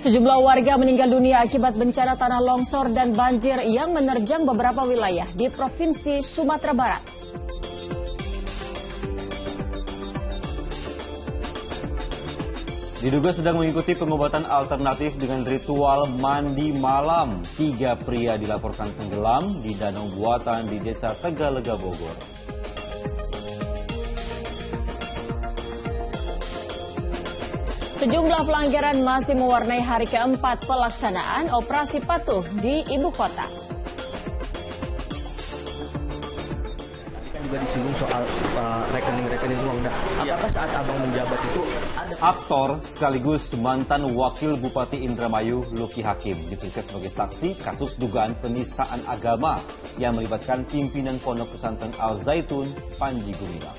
Sejumlah warga meninggal dunia akibat bencana tanah longsor dan banjir yang menerjang beberapa wilayah di Provinsi Sumatera Barat. Diduga sedang mengikuti pengobatan alternatif dengan ritual mandi malam. 3 pria dilaporkan tenggelam di danau buatan di Desa Tegalega, Bogor. Sejumlah pelanggaran masih mewarnai hari keempat pelaksanaan operasi patuh di ibu kota. Juga disinggung soal rekening-rekening uang. Apakah saat abang menjabat itu ada Aktor sekaligus mantan wakil Bupati Indramayu Luki Hakim diperiksa sebagai saksi kasus dugaan penistaan agama yang melibatkan pimpinan Pondok Pesantren Al Zaitun Panji Gumilang.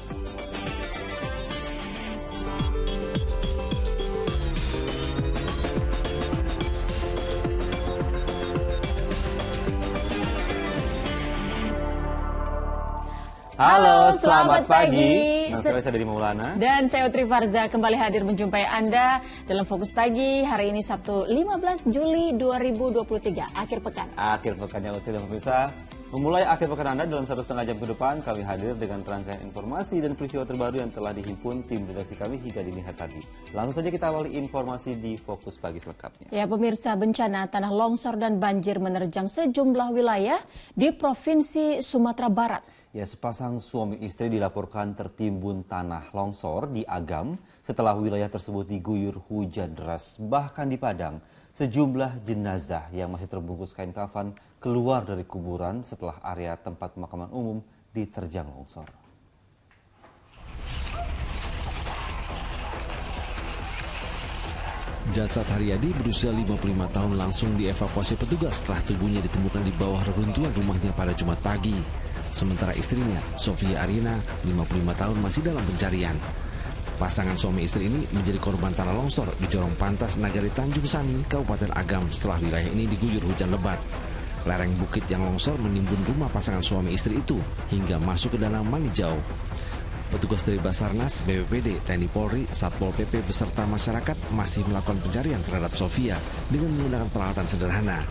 Halo, selamat pagi. Saya dari Maulana. Dan saya Utri Farza kembali hadir menjumpai Anda dalam Fokus Pagi hari ini Sabtu 15 Juli 2023, akhir pekan. Akhir pekannya Utri dan pemirsa. Memulai akhir pekan Anda dalam 1,5 jam ke depan, kami hadir dengan rangkaian informasi dan peristiwa terbaru yang telah dihimpun tim redaksi kami hingga dini hari tadi. Langsung saja kita awali informasi di Fokus Pagi selengkapnya. Ya pemirsa, bencana tanah longsor dan banjir menerjang sejumlah wilayah di Provinsi Sumatera Barat. Ya, sepasang suami istri dilaporkan tertimbun tanah longsor di Agam setelah wilayah tersebut diguyur hujan deras. Bahkan di Padang, sejumlah jenazah yang masih terbungkus kain kafan keluar dari kuburan setelah area tempat pemakaman umum diterjang longsor. Jasad Haryadi berusia 55 tahun langsung dievakuasi petugas setelah tubuhnya ditemukan di bawah reruntuhan rumahnya pada Jumat pagi. Sementara istrinya, Sofia Arina, 55 tahun masih dalam pencarian. Pasangan suami istri ini menjadi korban tanah longsor di Jorong Pantas Nagari Tanjung Sani, Kabupaten Agam setelah wilayah ini diguyur hujan lebat. Lereng bukit yang longsor menimbun rumah pasangan suami istri itu hingga masuk ke Danau Manijau. Petugas dari Basarnas, BPBD, TNI Polri, Satpol PP beserta masyarakat masih melakukan pencarian terhadap Sofia dengan menggunakan peralatan sederhana.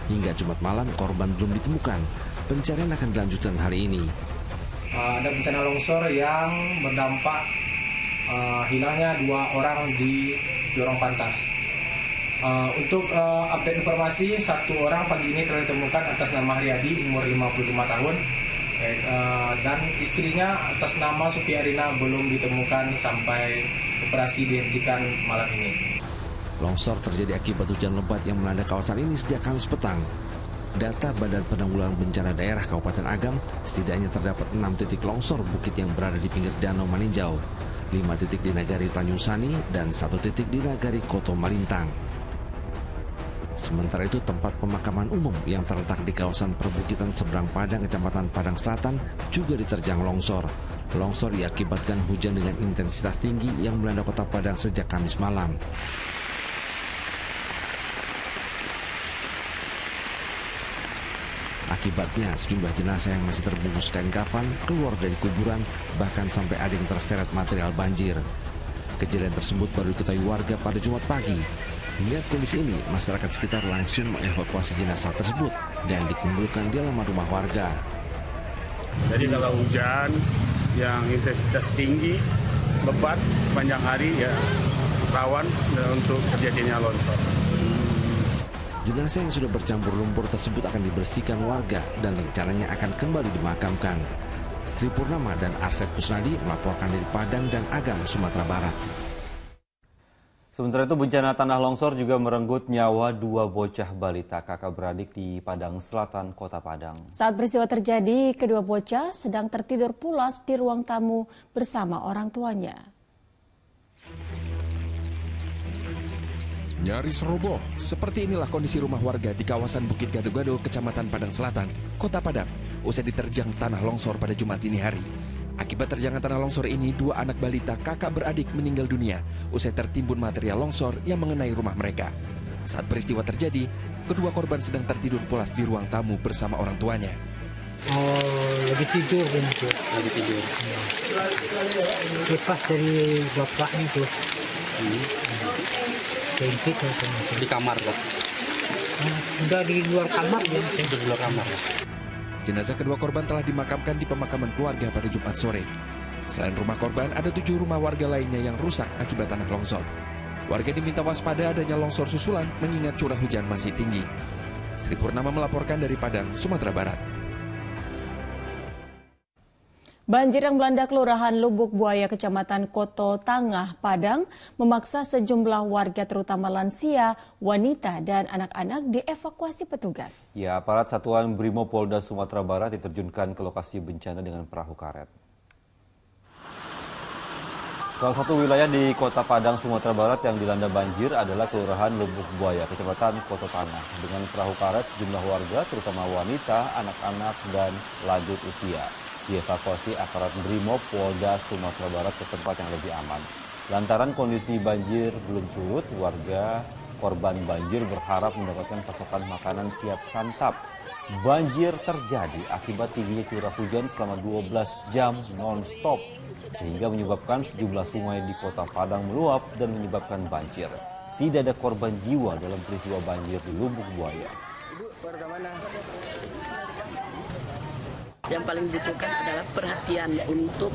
Hingga Jumat malam korban belum ditemukan. Pencarian akan dilanjutkan hari ini. Ada bencana longsor yang berdampak hilangnya 2 orang di Jorong Pantas. Untuk update informasi, 1 orang pagi ini telah ditemukan atas nama Haryadi, umur 55 tahun. Dan istrinya atas nama Sofia Arina belum ditemukan sampai operasi dihentikan malam ini. Longsor terjadi akibat hujan lebat yang melanda kawasan ini sejak Kamis petang. Data Badan Penanggulangan Bencana Daerah Kabupaten Agam, setidaknya terdapat 6 titik longsor bukit yang berada di pinggir Danau Maninjau, 5 titik di Nagari Tanjung Sani, dan 1 titik di Nagari Koto Malintang. Sementara itu, tempat pemakaman umum yang terletak di kawasan perbukitan seberang Padang, Kecamatan Padang Selatan, juga diterjang longsor. Longsor diakibatkan hujan dengan intensitas tinggi yang melanda kota Padang sejak Kamis malam. Akibatnya, sejumlah jenazah yang masih terbungkus kain kafan keluar dari kuburan, bahkan sampai ada yang terseret material banjir. Kejadian tersebut baru diketahui warga pada Jumat pagi. Melihat kondisi ini, masyarakat sekitar langsung mengevakuasi jenazah tersebut dan dikumpulkan di halaman rumah warga. Jadi kalau hujan yang intensitas tinggi, lebat, panjang hari, ya rawan untuk terjadinya longsor. Jenazah yang sudah bercampur lumpur tersebut akan dibersihkan warga dan rencananya akan kembali dimakamkan. Sri Purnama dan Arset Kusnadi melaporkan dari Padang dan Agam, Sumatera Barat. Sementara itu bencana tanah longsor juga merenggut nyawa 2 bocah balita kakak beradik di Padang Selatan, Kota Padang. Saat peristiwa terjadi, kedua bocah sedang tertidur pulas di ruang tamu bersama orang tuanya. Nyaris roboh, seperti inilah kondisi rumah warga di kawasan Bukit Gado-Gado, Kecamatan Padang Selatan, Kota Padang, usai diterjang tanah longsor pada Jumat dini hari. Akibat terjangan tanah longsor ini, 2 anak balita kakak beradik meninggal dunia usai tertimbun material longsor yang mengenai rumah mereka. Saat peristiwa terjadi, kedua korban sedang tertidur pulas di ruang tamu bersama orang tuanya. Lagi tidur kan itu. Lagi tidur. Lepas dari bapaknya tuh. Kejepit atau Di kamar kok. udah di luar kamar dia. Di luar kamar. Jenazah kedua korban telah dimakamkan di pemakaman keluarga pada Jumat sore. Selain rumah korban, ada 7 rumah warga lainnya yang rusak akibat tanah longsor. Warga diminta waspada adanya longsor susulan mengingat curah hujan masih tinggi. Sri Purnama melaporkan dari Padang, Sumatera Barat. Banjir yang melanda Kelurahan Lubuk Buaya, Kecamatan Koto Tangah, Padang, memaksa sejumlah warga terutama lansia, wanita, dan anak-anak dievakuasi petugas. Ya, aparat Satuan Brimopolda Sumatera Barat diterjunkan ke lokasi bencana dengan perahu karet. Salah satu wilayah di Kota Padang, Sumatera Barat yang dilanda banjir adalah Kelurahan Lubuk Buaya, Kecamatan Koto Tangah. Dengan perahu karet, sejumlah warga, terutama wanita, anak-anak, dan lanjut usia, dievakuasi aparat Brimob Polda Sumatera Barat ke tempat yang lebih aman. Lantaran kondisi banjir belum surut, warga korban banjir berharap mendapatkan pasokan makanan siap santap. Banjir terjadi akibat tingginya curah hujan selama 12 jam non-stop, sehingga menyebabkan sejumlah sungai di Kota Padang meluap dan menyebabkan banjir. Tidak ada korban jiwa dalam peristiwa banjir di Lubuk Buaya. Yang paling dibutuhkan adalah perhatian untuk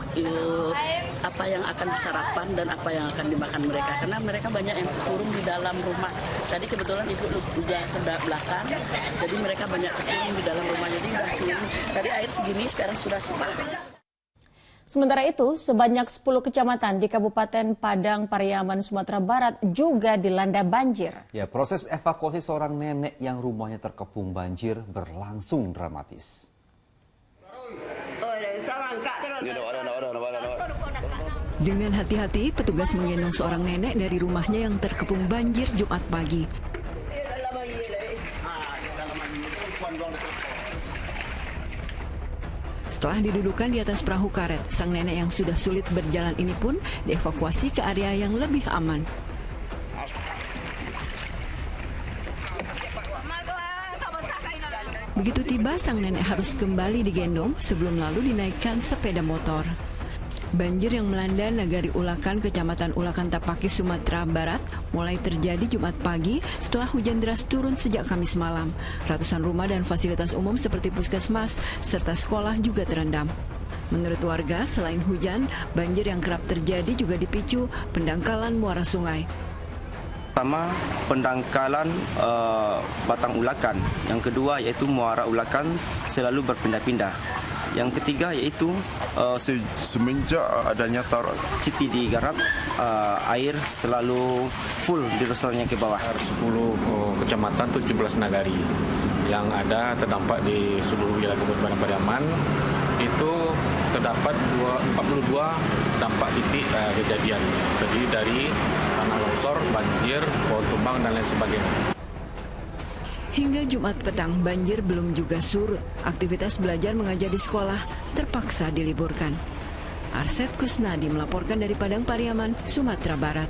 apa yang akan disarapan dan apa yang akan dimakan mereka. Karena mereka banyak yang terkurung di dalam rumah. Tadi kebetulan ibu udah ke belakang, jadi mereka banyak terkurung di dalam rumah. Jadi udah turun. Tadi air segini, sekarang sudah separuh. Sementara itu, sebanyak 10 kecamatan di Kabupaten Padang, Pariaman, Sumatera Barat juga dilanda banjir. Ya, proses evakuasi seorang nenek yang rumahnya terkepung banjir berlangsung dramatis. Dengan hati-hati, petugas menggendong seorang nenek dari rumahnya yang terkepung banjir Jumat pagi. Setelah didudukan di atas perahu karet, sang nenek yang sudah sulit berjalan ini pun dievakuasi ke area yang lebih aman. Begitu tiba, sang nenek harus kembali digendong sebelum lalu dinaikkan sepeda motor. Banjir yang melanda Nagari Ulakan, Kecamatan Ulakan Tapaki, Sumatera Barat mulai terjadi Jumat pagi setelah hujan deras turun sejak Kamis malam. Ratusan rumah dan fasilitas umum seperti puskesmas serta sekolah juga terendam. Menurut warga, selain hujan, banjir yang kerap terjadi juga dipicu pendangkalan muara sungai. Pertama, pendangkalan batang ulakan. Yang kedua yaitu muara ulakan selalu berpindah-pindah. Yang ketiga yaitu semenjak adanya Citi digarap, air selalu full dirusaknya ke bawah. 10 kecamatan, 17 nagari yang ada terdampak di seluruh wilayah Kabupaten Pariaman. Itu terdapat 42 dampak titik kejadian, terdiri dari tanah longsor, banjir, pohon tumbang, dan lain sebagainya. Hingga Jumat petang, banjir belum juga surut. Aktivitas belajar mengajar di sekolah terpaksa diliburkan. Arset Kusnadi melaporkan dari Padang Pariaman, Sumatera Barat.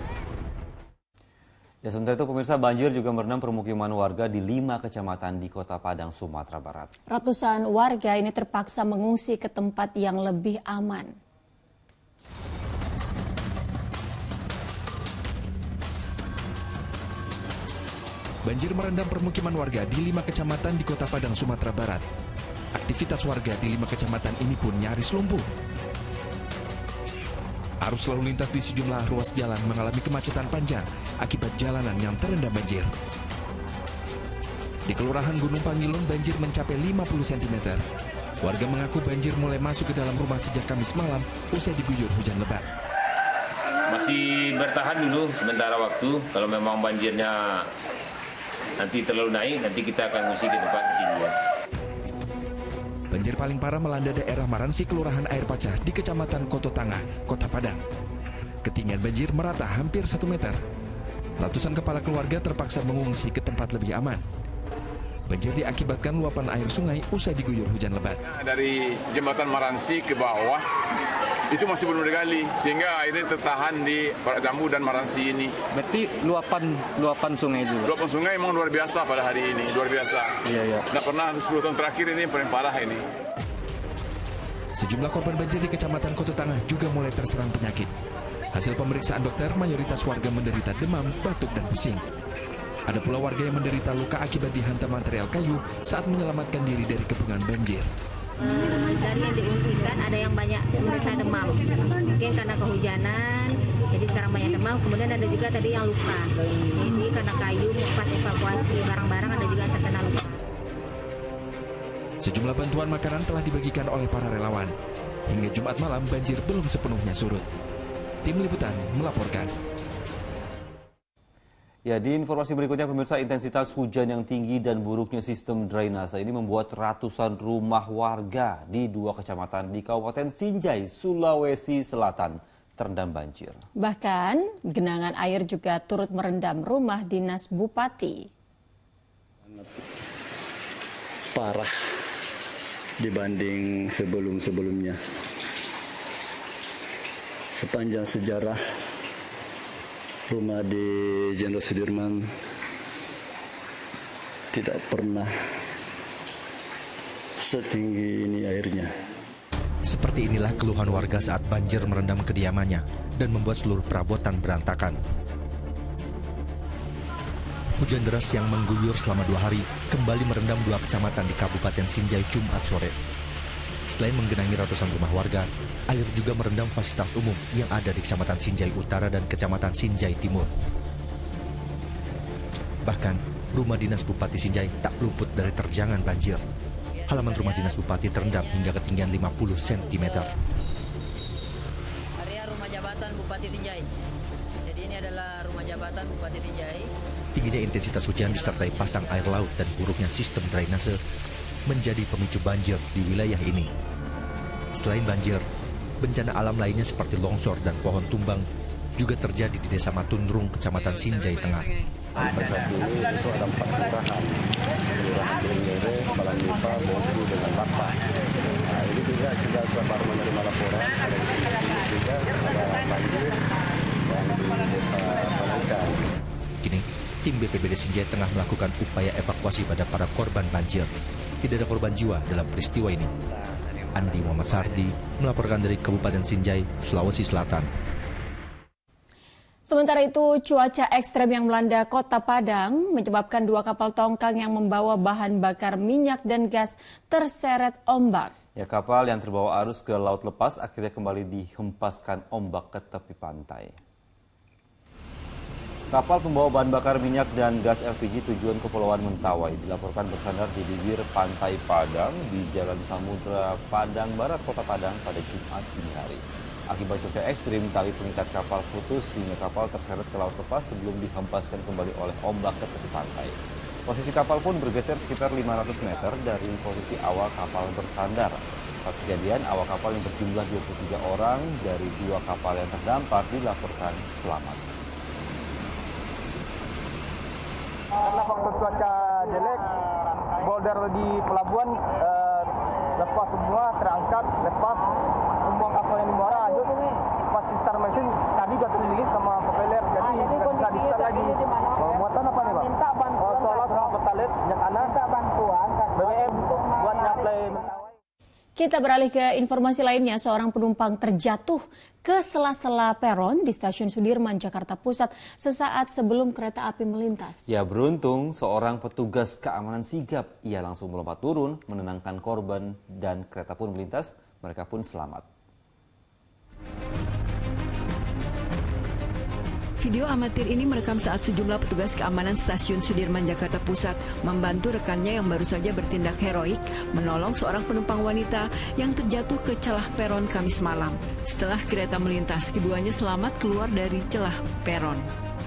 Ya, sementara itu pemirsa, banjir juga merendam permukiman warga di 5 kecamatan di Kota Padang, Sumatera Barat. Ratusan warga ini terpaksa mengungsi ke tempat yang lebih aman. Banjir merendam permukiman warga di 5 kecamatan di Kota Padang, Sumatera Barat. Aktivitas warga di 5 kecamatan ini pun nyaris lumpuh. Arus lalu lintas di sejumlah ruas jalan mengalami kemacetan panjang akibat jalanan yang terendam banjir. Di Kelurahan Gunung Pangilun, banjir mencapai 50 cm. Warga mengaku banjir mulai masuk ke dalam rumah sejak Kamis malam usai diguyur hujan lebat. Masih bertahan dulu sementara waktu. Kalau memang banjirnya nanti terlalu naik, nanti kita akan ngungsi ke tempat ketinggian. Banjir paling parah melanda daerah Maransi, Kelurahan Air Pacah di Kecamatan Koto Tangah, Kota Padang. Ketinggian banjir merata hampir 1 meter. Ratusan kepala keluarga terpaksa mengungsi ke tempat lebih aman. Banjir diakibatkan luapan air sungai usai diguyur hujan lebat. Dari jembatan Maransi ke bawah itu masih belum digali, sehingga airnya tertahan di Jambu dan Maransi ini. Berarti luapan sungai itu? Luapan sungai memang luar biasa pada hari ini, luar biasa. Iya. Nggak pernah 10 tahun terakhir ini paling parah ini. Sejumlah korban banjir di Kecamatan Koto Tangah juga mulai terserang penyakit. Hasil pemeriksaan dokter, mayoritas warga menderita demam, batuk, dan pusing. Ada pula warga yang menderita luka akibat dihantam material kayu saat menyelamatkan diri dari kepungan banjir. Dari yang diungsikan ada yang banyak menderita demam, mungkin karena kehujanan, jadi sekarang banyak demam. Kemudian ada juga tadi yang luka, jadi karena kayu pas evakuasi barang-barang ada juga yang terkena luka. Sejumlah bantuan makanan telah dibagikan oleh para relawan. Hingga Jumat malam banjir belum sepenuhnya surut. Tim Liputan melaporkan. Ya, di informasi berikutnya pemirsa, intensitas hujan yang tinggi dan buruknya sistem drainase ini membuat ratusan rumah warga di 2 kecamatan di Kabupaten Sinjai, Sulawesi Selatan terendam banjir. Bahkan genangan air juga turut merendam rumah dinas Bupati. Parah dibanding sebelum-sebelumnya. Sepanjang sejarah rumah di Jenderal Sudirman tidak pernah setinggi ini airnya. Seperti inilah keluhan warga saat banjir merendam kediamannya dan membuat seluruh perabotan berantakan. Hujan deras yang mengguyur selama 2 hari kembali merendam 2 kecamatan di Kabupaten Sinjai Jumat sore. Selain menggenangi ratusan rumah warga, air juga merendam fasilitas umum yang ada di Kecamatan Sinjai Utara dan Kecamatan Sinjai Timur. Bahkan, rumah dinas Bupati Sinjai tak luput dari terjangan banjir. Halaman rumah dinas Bupati terendam hingga ketinggian 50 cm. Area rumah jabatan Bupati Sinjai. Jadi ini adalah rumah jabatan Bupati Sinjai. Tingginya intensitas hujan disertai pasang air laut dan buruknya sistem drainase menjadi pemicu banjir di wilayah ini. Selain banjir, bencana alam lainnya seperti longsor dan pohon tumbang juga terjadi di Desa Matundrung, Kecamatan Sinjai Tengah. Sampai saat ini itu ada 4 kelurahan. Kelurahan Bengere, Balandipa, Bosu, dengan Lapa. Nah, ini juga kita baru menerima laporan ada juga ada banjir yang di Desa Balangka. Kini, tim BPBD Sinjai Tengah melakukan upaya evakuasi pada para korban banjir. Tidak ada korban jiwa dalam peristiwa ini. Andi Muhammad Sardi melaporkan dari Kabupaten Sinjai, Sulawesi Selatan. Sementara itu, cuaca ekstrem yang melanda Kota Padang menyebabkan 2 kapal tongkang yang membawa bahan bakar minyak dan gas terseret ombak. Ya, kapal yang terbawa arus ke laut lepas akhirnya kembali dihempaskan ombak ke tepi pantai. Kapal pembawa bahan bakar minyak dan gas LPG tujuan Kepulauan Mentawai dilaporkan bersandar di bibir Pantai Padang di Jalan Samudra Padang Barat, Kota Padang pada Jumat dini hari. Akibat cuaca ekstrim, tali pengikat kapal putus sehingga kapal terseret ke laut lepas sebelum dihempaskan kembali oleh ombak ke tepi pantai. Posisi kapal pun bergeser sekitar 500 meter dari posisi awal kapal bersandar. Saat kejadian, awak kapal yang berjumlah 23 orang dari 2 kapal yang terdampak dilaporkan selamat. Karena faktor cuaca jelek, boulder di pelabuhan lepas semua, terangkat, lepas semua kapal yang di muara hanyut. Pas start mesin tadi sudah terlilit sama propeller, jadi nggak bisa di-start lagi. Muatan apa nih, Bang? Minta bantuan. Solar sama petalet, minyak tanah. Minta bantuan BBM buat nyuplai Mentawai. Kita beralih ke informasi lainnya, seorang penumpang terjatuh ke sela-sela peron di Stasiun Sudirman, Jakarta Pusat sesaat sebelum kereta api melintas. Ya, beruntung seorang petugas keamanan sigap. Ia langsung melompat turun, menenangkan korban dan kereta pun melintas. Mereka pun selamat. Video amatir ini merekam saat sejumlah petugas keamanan Stasiun Sudirman, Jakarta Pusat membantu rekannya yang baru saja bertindak heroik menolong seorang penumpang wanita yang terjatuh ke celah peron Kamis malam. Setelah kereta melintas, keduanya selamat keluar dari celah peron.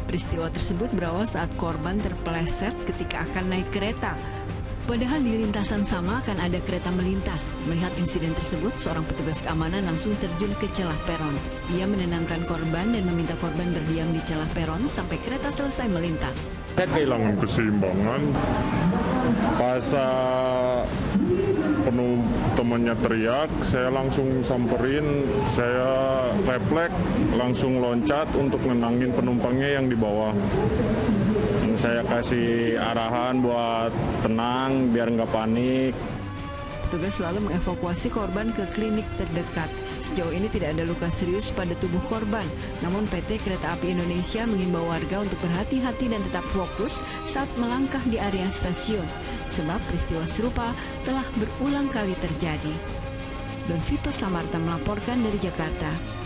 Peristiwa tersebut berawal saat korban terpeleset ketika akan naik kereta. Padahal di lintasan sama akan ada kereta melintas. Melihat insiden tersebut, seorang petugas keamanan langsung terjun ke celah peron. Ia menenangkan korban dan meminta korban berdiam di celah peron sampai kereta selesai melintas. Saya kehilangan keseimbangan pas temannya teriak, saya langsung samperin, saya refleks, langsung loncat untuk nenangin penumpangnya yang di bawah. Saya kasih arahan buat tenang, biar nggak panik. Petugas lalu mengevakuasi korban ke klinik terdekat. Sejauh ini tidak ada luka serius pada tubuh korban. Namun PT Kereta Api Indonesia mengimbau warga untuk berhati-hati dan tetap fokus saat melangkah di area stasiun. Sebab peristiwa serupa telah berulang kali terjadi. Don Vito Samarta melaporkan dari Jakarta.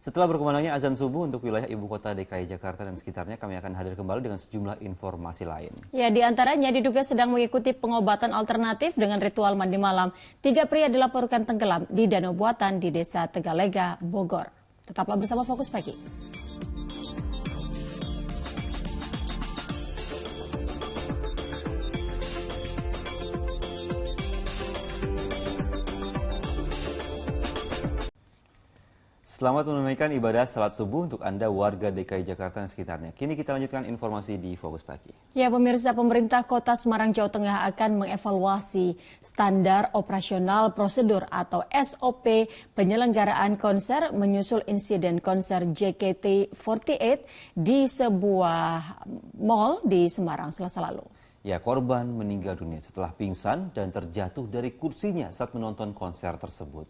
Setelah berkumandangnya azan subuh untuk wilayah ibu kota DKI Jakarta dan sekitarnya, kami akan hadir kembali dengan sejumlah informasi lain. Ya, di antaranya diduga sedang mengikuti pengobatan alternatif dengan ritual mandi malam. 3 pria dilaporkan tenggelam di danau buatan di Desa Tegalega, Bogor. Tetaplah bersama Fokus Pagi. Selamat menunaikan ibadah salat subuh untuk Anda warga DKI Jakarta dan sekitarnya. Kini kita lanjutkan informasi di Fokus Pagi. Ya, pemirsa, pemerintah Kota Semarang, Jawa Tengah akan mengevaluasi standar operasional prosedur atau SOP penyelenggaraan konser menyusul insiden konser JKT48 di sebuah mal di Semarang Selasa lalu. Ya, korban meninggal dunia setelah pingsan dan terjatuh dari kursinya saat menonton konser tersebut.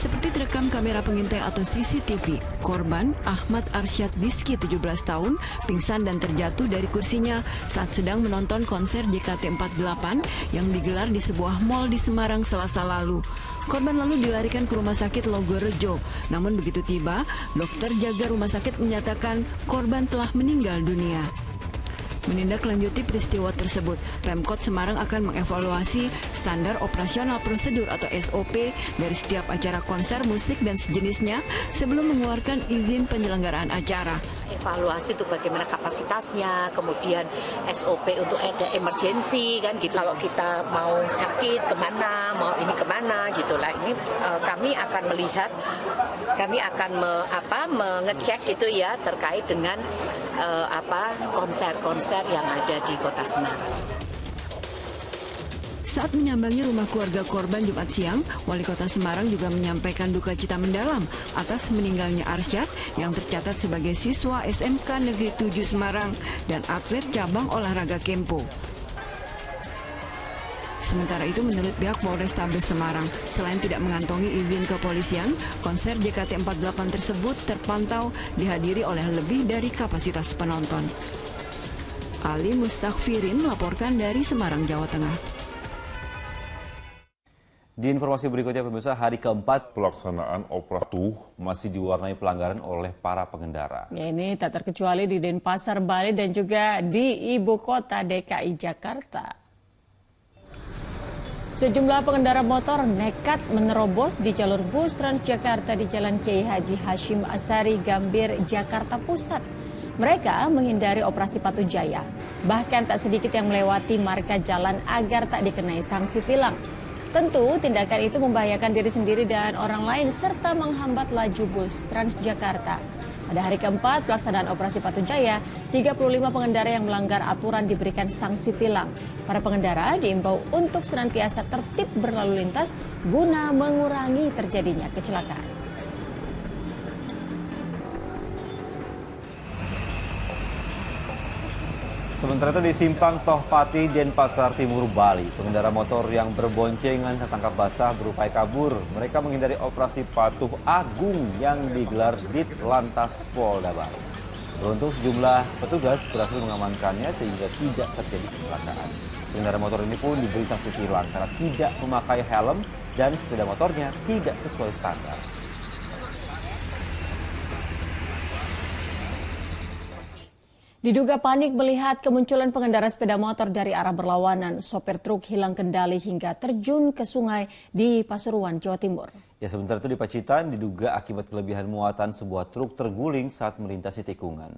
Seperti terekam kamera pengintai atau CCTV, korban Ahmad Arsyad Diski 17 tahun pingsan dan terjatuh dari kursinya saat sedang menonton konser JKT48 yang digelar di sebuah mal di Semarang Selasa lalu. Korban lalu dilarikan ke rumah sakit Logorejo. Namun begitu tiba, dokter jaga rumah sakit menyatakan korban telah meninggal dunia. Menindaklanjuti peristiwa tersebut, Pemkot Semarang akan mengevaluasi standar operasional prosedur atau SOP dari setiap acara konser musik dan sejenisnya sebelum mengeluarkan izin penyelenggaraan acara. Evaluasi itu bagaimana kapasitasnya, kemudian SOP untuk ada emergensi kan gitu. Kalau kita mau sakit kemana, mau ini kemana gitulah. Ini kami akan melihat, kami akan mengecek gitu ya terkait dengan konser-konser yang ada di Kota Semarang. Saat menyambangi rumah keluarga korban Jumat siang, Wali Kota Semarang juga menyampaikan duka cita mendalam atas meninggalnya Arsyad yang tercatat sebagai siswa SMK Negeri 7 Semarang dan atlet cabang olahraga Kempo. Sementara itu, menurut pihak Polrestabes Semarang, selain tidak mengantongi izin kepolisian, konser JKT48 tersebut terpantau dihadiri oleh lebih dari kapasitas penonton. Ali Mustaghfirin melaporkan dari Semarang, Jawa Tengah. Di informasi berikutnya, pemirsa, hari keempat pelaksanaan operasi masih diwarnai pelanggaran oleh para pengendara. Ya, ini tak terkecuali di Denpasar, Bali dan juga di ibu kota DKI Jakarta. Sejumlah pengendara motor nekat menerobos di jalur bus Transjakarta di Jalan Kiai Haji Hashim Asari, Gambir, Jakarta Pusat. Mereka menghindari operasi Patu Jaya. Bahkan tak sedikit yang melewati marka jalan agar tak dikenai sanksi tilang. Tentu tindakan itu membahayakan diri sendiri dan orang lain serta menghambat laju bus Transjakarta. Pada hari keempat pelaksanaan operasi Patu Jaya, 35 pengendara yang melanggar aturan diberikan sanksi tilang. Para pengendara diimbau untuk senantiasa tertib berlalu lintas guna mengurangi terjadinya kecelakaan. Sementara itu di Simpang Tohpati, Denpasar Timur, Bali, pengendara motor yang berboncengan tertangkap basah berupaya kabur. Mereka menghindari operasi Patuh Agung yang digelar di Lantas Polda Bali. Beruntung sejumlah petugas berhasil mengamankannya sehingga tidak terjadi kecelakaan. Pengendara motor ini pun diberi sanksi tilang karena tidak memakai helm dan sepeda motornya tidak sesuai standar. Diduga panik melihat kemunculan pengendara sepeda motor dari arah berlawanan, sopir truk hilang kendali hingga terjun ke sungai di Pasuruan, Jawa Timur. Ya, sementara itu di Pacitan diduga akibat kelebihan muatan sebuah truk terguling saat melintasi tikungan.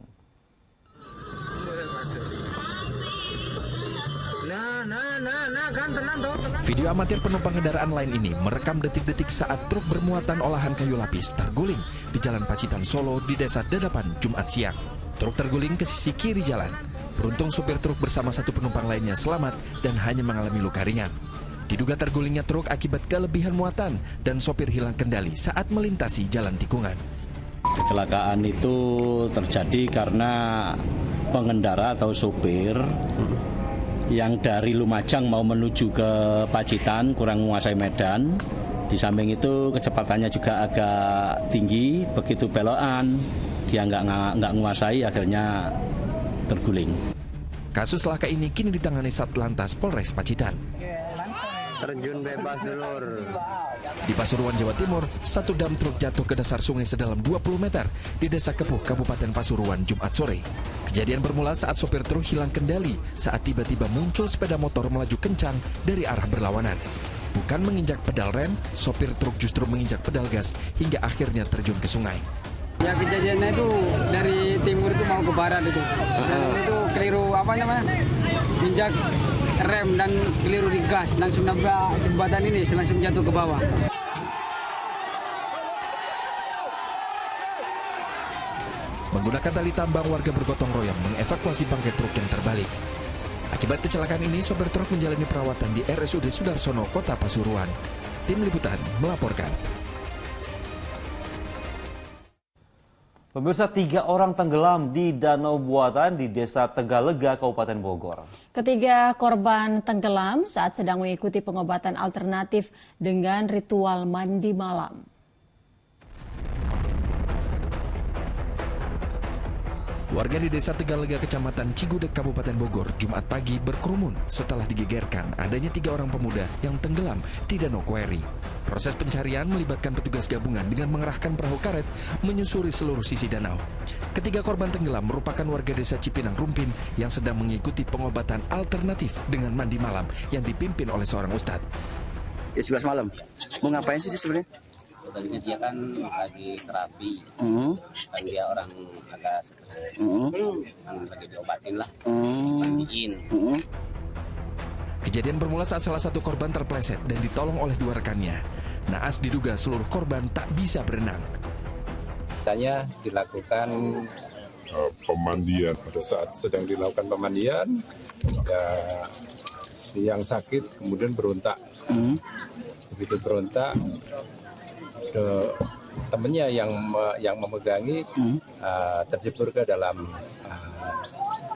Video amatir penumpang kendaraan lain ini merekam detik-detik saat truk bermuatan olahan kayu lapis terguling di Jalan Pacitan, Solo di Desa Dadapan, Jumat siang. Truk terguling ke sisi kiri jalan. Beruntung supir truk bersama satu penumpang lainnya selamat dan hanya mengalami luka ringan. Diduga tergulingnya truk akibat kelebihan muatan dan sopir hilang kendali saat melintasi jalan tikungan. Kecelakaan itu terjadi karena pengendara atau supir yang dari Lumajang mau menuju ke Pacitan kurang menguasai medan. Di samping itu kecepatannya juga agak tinggi, begitu belokan dia nggak menguasai, akhirnya terguling. Kasus laka ini kini ditangani Satlantas Polres Pacitan. Terjun bebas dulur. Di Pasuruan, Jawa Timur, satu dam truk jatuh ke dasar sungai sedalam 20 meter di Desa Kepuh, Kabupaten Pasuruan, Jumat sore. Kejadian bermula saat sopir truk hilang kendali saat tiba-tiba muncul sepeda motor melaju kencang dari arah berlawanan. Bukan menginjak pedal rem, sopir truk justru menginjak pedal gas hingga akhirnya terjun ke sungai. Ya, kejadiannya itu dari timur itu mau ke barat itu. Dan itu keliru injak rem dan keliru di gas, langsung nabrak jembatan ini, langsung jatuh ke bawah. Menggunakan tali tambang, warga bergotong royong mengevakuasi bangkai truk yang terbalik. Akibat kecelakaan ini, sopir truk menjalani perawatan di RSUD Sudarsono, Kota Pasuruan. Tim Liputan melaporkan. Pemirsa, 3 orang tenggelam di danau buatan di Desa Tegalega, Kabupaten Bogor. Ketiga korban tenggelam saat sedang mengikuti pengobatan alternatif dengan ritual mandi malam. Warga di Desa Tegalega, Kecamatan Cigudeg, Kabupaten Bogor, Jumat pagi berkerumun setelah digegerkan adanya 3 orang pemuda yang tenggelam di Danau Query. Proses pencarian melibatkan petugas gabungan dengan mengerahkan perahu karet menyusuri seluruh sisi danau. Ketiga korban tenggelam merupakan warga Desa Cipinang Rumpin yang sedang mengikuti pengobatan alternatif dengan mandi malam yang dipimpin oleh seorang ustadz. 11 malam. Mau ngapain sih dia sebenarnya? Sebenarnya dia kan lagi terapi, kan dia orang agak stres, kan lagi diobatin lah, mandiin. Kejadian bermula saat salah satu korban terpleset dan ditolong oleh 2 rekannya. Naas diduga seluruh korban tak bisa berenang. Tanya dilakukan pemandian. Pada saat sedang dilakukan pemandian, ya, yang sakit kemudian berontak. Begitu berontak, ke temannya yang memegangi terjebur ke dalam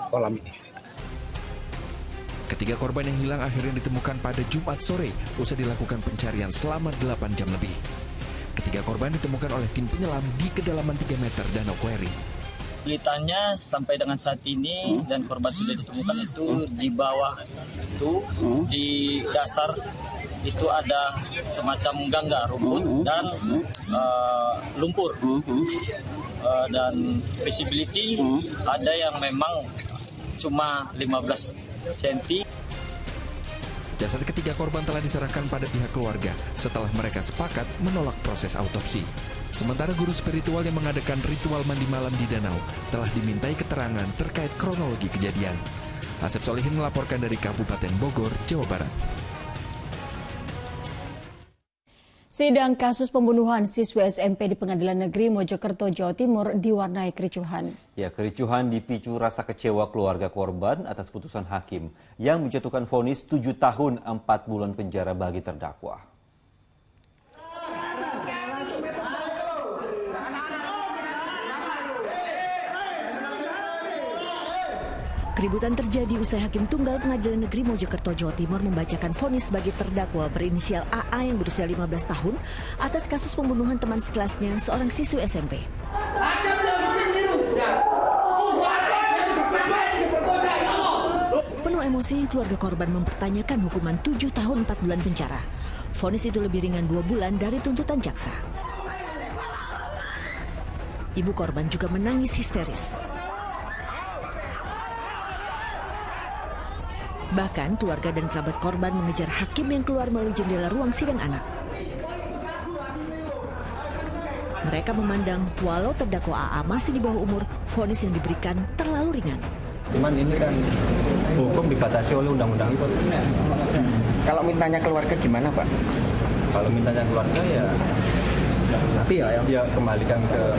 kolam ini. Ketiga korban yang hilang akhirnya ditemukan pada Jumat sore usai dilakukan pencarian selama 8 jam lebih. Ketiga korban ditemukan oleh tim penyelam di kedalaman 3 meter Danau Query. Kesulitannya sampai dengan saat ini dan korban sudah ditemukan itu di bawah itu di dasar itu ada semacam gangga rumput dan lumpur dan visibility ada yang memang cuma 15 cm. Jasad ketiga korban telah diserahkan pada pihak keluarga setelah mereka sepakat menolak proses autopsi. Sementara guru spiritual yang mengadakan ritual mandi malam di danau telah dimintai keterangan terkait kronologi kejadian. Asep Solihin melaporkan dari Kabupaten Bogor, Jawa Barat. Sidang kasus pembunuhan siswa SMP di Pengadilan Negeri Mojokerto, Jawa Timur diwarnai kericuhan. Ya, kericuhan dipicu rasa kecewa keluarga korban atas putusan hakim yang menjatuhkan vonis 7 tahun 4 bulan penjara bagi terdakwa. Keributan terjadi usai Hakim Tunggal Pengadilan Negeri Mojokerto, Jawa Timur membacakan vonis bagi terdakwa berinisial AA yang berusia 15 tahun atas kasus pembunuhan teman sekelasnya, seorang siswi SMP. Penuh emosi, keluarga korban mempertanyakan hukuman 7 tahun 4 bulan penjara. Vonis itu lebih ringan 2 bulan dari tuntutan jaksa. Ibu korban juga menangis histeris. Bahkan keluarga dan kerabat korban mengejar hakim yang keluar melalui jendela ruang sidang anak. Mereka memandang walau terdakwa AA masih di bawah umur, vonis yang diberikan terlalu ringan. Cuman ini kan hukum dibatasi oleh undang-undang. Kalau mintanya keluarga gimana, Pak? Kalau mintanya keluarga ya tapi ya kembalikan ke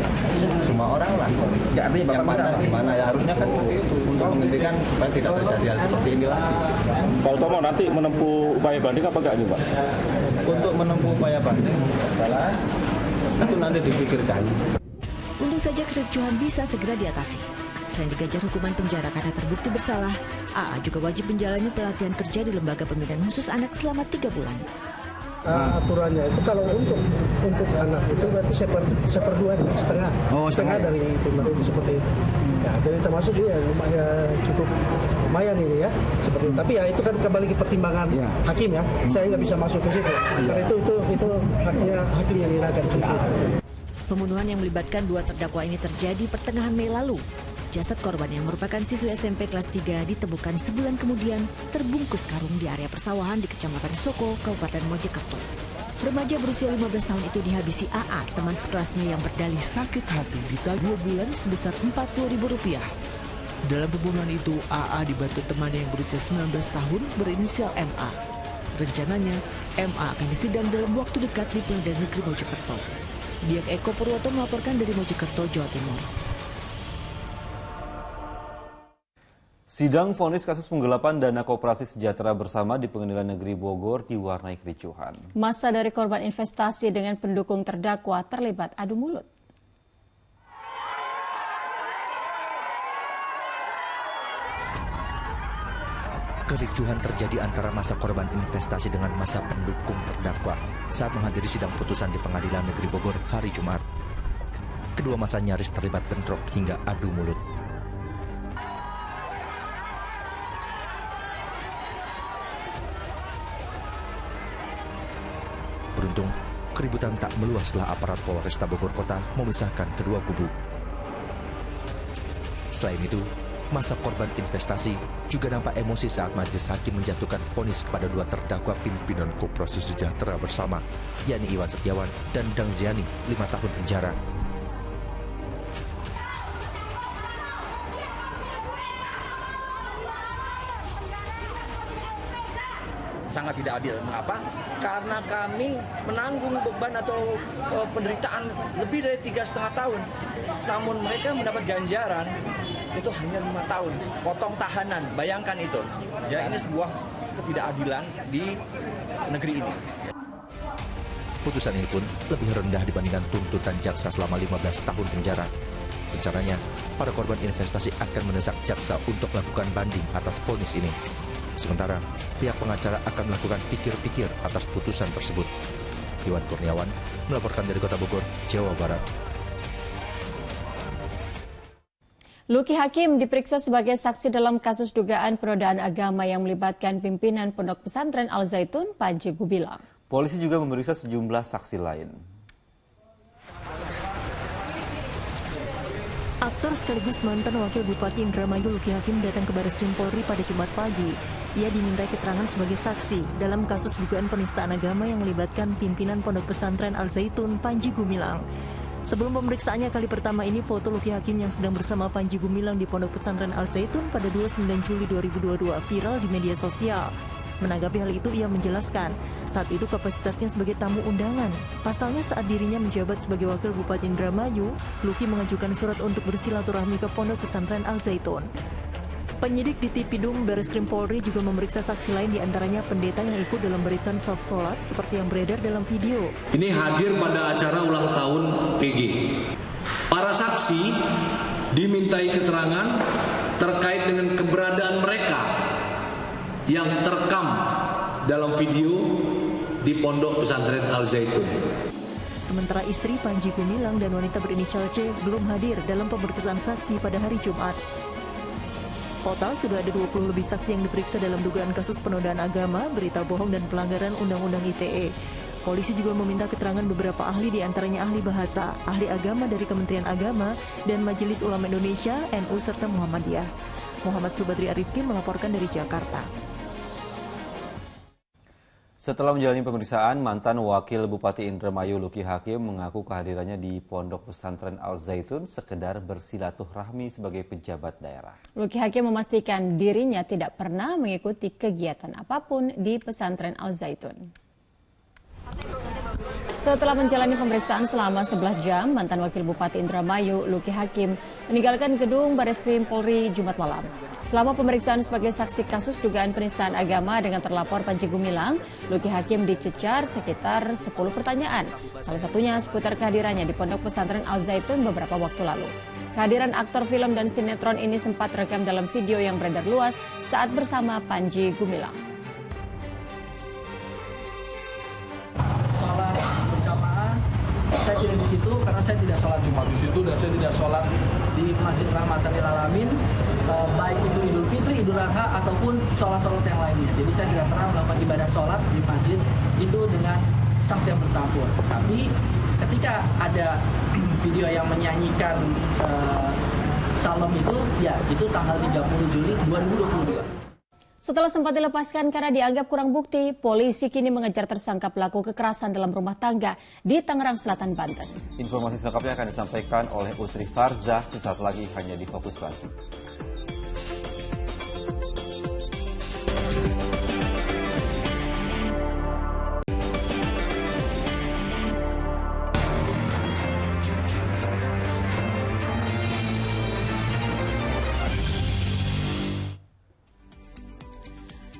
semua orang lah. Ya, artinya yang pantas gimana ya harusnya kan untuk menghentikan supaya tidak terjadi hal seperti ini lagi. Pak Utomo nanti menempuh upaya banding apa enggak nih, Pak? Untuk menempuh upaya banding adalah itu nanti dipikirkan. Untung saja kericuhan bisa segera diatasi. Selain diganjar hukuman penjara karena terbukti bersalah, AA juga wajib menjalani pelatihan kerja di Lembaga Pembinaan Khusus Anak selama 3 bulan. Aturannya itu kalau untuk anak itu berarti seperdua setengah, setengah dari pemerintah itu seperti itu. Ya, jadi termasuk dia cukup lumayan ini ya seperti itu. Tapi ya itu kan kembali ke pertimbangan hakim ya. Saya nggak bisa masuk ke situ. Karena itu haknya hakim yang menilaikan situ. Pembunuhan yang melibatkan 2 terdakwa ini terjadi pertengahan Mei lalu. Jasad korban yang merupakan siswi SMP kelas 3 ditemukan sebulan kemudian terbungkus karung di area persawahan di Kecamatan Soko, Kabupaten Mojokerto. Remaja berusia 15 tahun itu dihabisi AA, teman sekelasnya yang berdalih sakit hati ditagih 2 bulan sebesar Rp40.000. Dalam pembunuhan itu, AA dibantu temannya yang berusia 19 tahun berinisial MA. Rencananya, MA akan disidang dalam waktu dekat di Pengadilan Negeri Mojokerto. Diak Eko Purwoto melaporkan dari Mojokerto, Jawa Timur. Sidang vonis kasus penggelapan dana koperasi sejahtera bersama di Pengadilan Negeri Bogor diwarnai kericuhan. Masa dari korban investasi dengan pendukung terdakwa terlibat adu mulut. Kericuhan terjadi antara masa korban investasi dengan masa pendukung terdakwa saat menghadiri sidang putusan di Pengadilan Negeri Bogor hari Jumat. Kedua masa nyaris terlibat bentrok hingga adu mulut. Beruntung, keributan tak meluas setelah aparat Polresta Bogor Kota memisahkan kedua kubu. Selain itu, masa korban investasi juga nampak emosi saat majelis hakim menjatuhkan vonis kepada 2 terdakwa pimpinan Koperasi Sejahtera bersama, yakni Iwan Setiawan dan Dang Ziani, 5 tahun penjara. Sangat tidak adil. Mengapa? Karena kami menanggung beban atau penderitaan lebih dari 3,5 tahun. Namun mereka mendapat ganjaran itu hanya 5 tahun. Potong tahanan, bayangkan itu. Ya, ini sebuah ketidakadilan di negeri ini. Putusan ini pun lebih rendah dibandingkan tuntutan jaksa selama 15 tahun penjara. Rencananya, para korban investasi akan mendesak jaksa untuk melakukan banding atas vonis ini. Sementara, pihak pengacara akan melakukan pikir-pikir atas putusan tersebut. Iwan Kurniawan melaporkan dari Kota Bogor, Jawa Barat. Luki Hakim diperiksa sebagai saksi dalam kasus dugaan penodaan agama yang melibatkan pimpinan Pondok Pesantren Al Zaitun, Panji Gumilang. Polisi juga memeriksa sejumlah saksi lain. Aktor sekaligus mantan Wakil Bupati Indramayu Luki Hakim datang ke Bareskrim Polri pada Jumat pagi. Ia dimintai keterangan sebagai saksi dalam kasus dugaan penistaan agama yang melibatkan pimpinan Pondok Pesantren Al Zaitun, Panji Gumilang. Sebelum pemeriksaannya kali pertama ini, foto Luki Hakim yang sedang bersama Panji Gumilang di Pondok Pesantren Al Zaitun pada 29 Juli 2022 viral di media sosial. Menanggapi hal itu, ia menjelaskan saat itu kapasitasnya sebagai tamu undangan. Pasalnya saat dirinya menjabat sebagai Wakil Bupati Indramayu, Luki mengajukan surat untuk bersilaturahmi ke Pondok Pesantren Al Zaitun. Penyidik di Tipidum Bareskrim Polri juga memeriksa saksi lain, diantaranya pendeta yang ikut dalam barisan saf sholat seperti yang beredar dalam video. Ini hadir pada acara ulang tahun PG. Para saksi dimintai keterangan terkait dengan keberadaan mereka yang terekam dalam video di Pondok Pesantren Al Zaitun. Sementara istri Panji Gumilang dan wanita berinisial C belum hadir dalam pemeriksaan saksi pada hari Jumat. Total sudah ada 20 lebih saksi yang diperiksa dalam dugaan kasus penodaan agama, berita bohong, dan pelanggaran Undang-Undang ITE. Polisi juga meminta keterangan beberapa ahli, diantaranya ahli bahasa, ahli agama dari Kementerian Agama, dan Majelis Ulama Indonesia, NU, serta Muhammadiyah. Muhammad Subadri Arifki melaporkan dari Jakarta. Setelah menjalani pemeriksaan, mantan Wakil Bupati Indramayu Luki Hakim mengaku kehadirannya di Pondok Pesantren Al Zaitun sekedar bersilaturahmi sebagai pejabat daerah. Luki Hakim memastikan dirinya tidak pernah mengikuti kegiatan apapun di Pesantren Al Zaitun. Setelah menjalani pemeriksaan selama 11 jam, mantan Wakil Bupati Indramayu Luki Hakim meninggalkan gedung Bareskrim Polri Jumat malam. Selama pemeriksaan sebagai saksi kasus dugaan penistaan agama dengan terlapor Panji Gumilang, Luki Hakim dicecar sekitar 10 pertanyaan. Salah satunya seputar kehadirannya di Pondok Pesantren Al Zaitun beberapa waktu lalu. Kehadiran aktor film dan sinetron ini sempat terekam dalam video yang beredar luas saat bersama Panji Gumilang. Sholat berjamaah, saya tidak di situ karena saya tidak sholat Jumat di situ dan saya tidak sholat di Masjid Rahmatan lil Alamin, baik itu Idul Fitri, Idul Adha ataupun sholat-sholat yang lainnya. Jadi saya tidak pernah melakukan ibadah sholat di masjid itu dengan saf yang bercampur. Tapi ketika ada video yang menyanyikan Salam itu, ya itu tanggal 30 Juli 2022. Setelah sempat dilepaskan karena dianggap kurang bukti, polisi kini mengejar tersangka pelaku kekerasan dalam rumah tangga di Tangerang Selatan, Banten. Informasi selengkapnya akan disampaikan oleh Utri Farzah sesaat lagi hanya di Fokus Banten.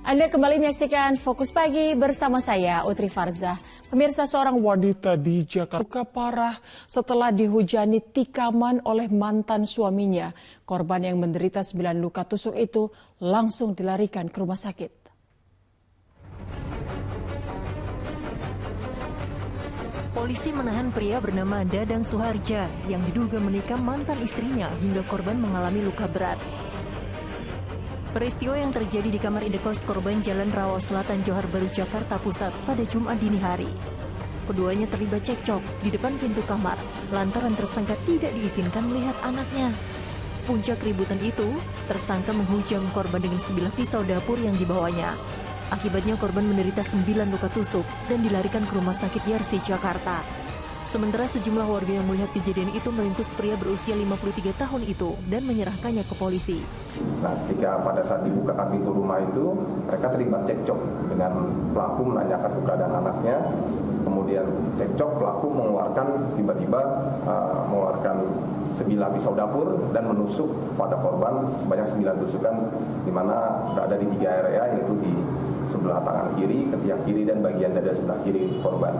Anda kembali menyaksikan Fokus Pagi bersama saya, Utri Farzah. Pemirsa, seorang wanita di Jakarta luka parah setelah dihujani tikaman oleh mantan suaminya. Korban yang menderita 9 luka tusuk itu langsung dilarikan ke rumah sakit. Polisi menahan pria bernama Dadang Suharja yang diduga menikam mantan istrinya hingga korban mengalami luka berat. Peristiwa yang terjadi di kamar indekos korban Jalan Rawa Selatan, Johar Baru, Jakarta Pusat pada Jumat dini hari. Keduanya terlibat cekcok di depan pintu kamar lantaran tersangka tidak diizinkan melihat anaknya. Puncak keributan itu, tersangka menghujam korban dengan sebilah pisau dapur yang dibawanya. Akibatnya korban menderita 9 luka tusuk dan dilarikan ke Rumah Sakit Yarsi, Jakarta. Sementara sejumlah warga yang melihat kejadian itu meringkus pria berusia 53 tahun itu dan menyerahkannya ke polisi. Nah, ketika pada saat dibuka pintu rumah itu, mereka terlibat cekcok dengan pelaku menanyakan keberadaan anaknya. Kemudian cekcok, pelaku tiba-tiba mengeluarkan sebilah pisau dapur dan menusuk pada korban sebanyak 9 tusukan, di mana berada di 3 area, yaitu di sebelah tangan kiri, ketiak kiri, dan bagian dada sebelah kiri korban.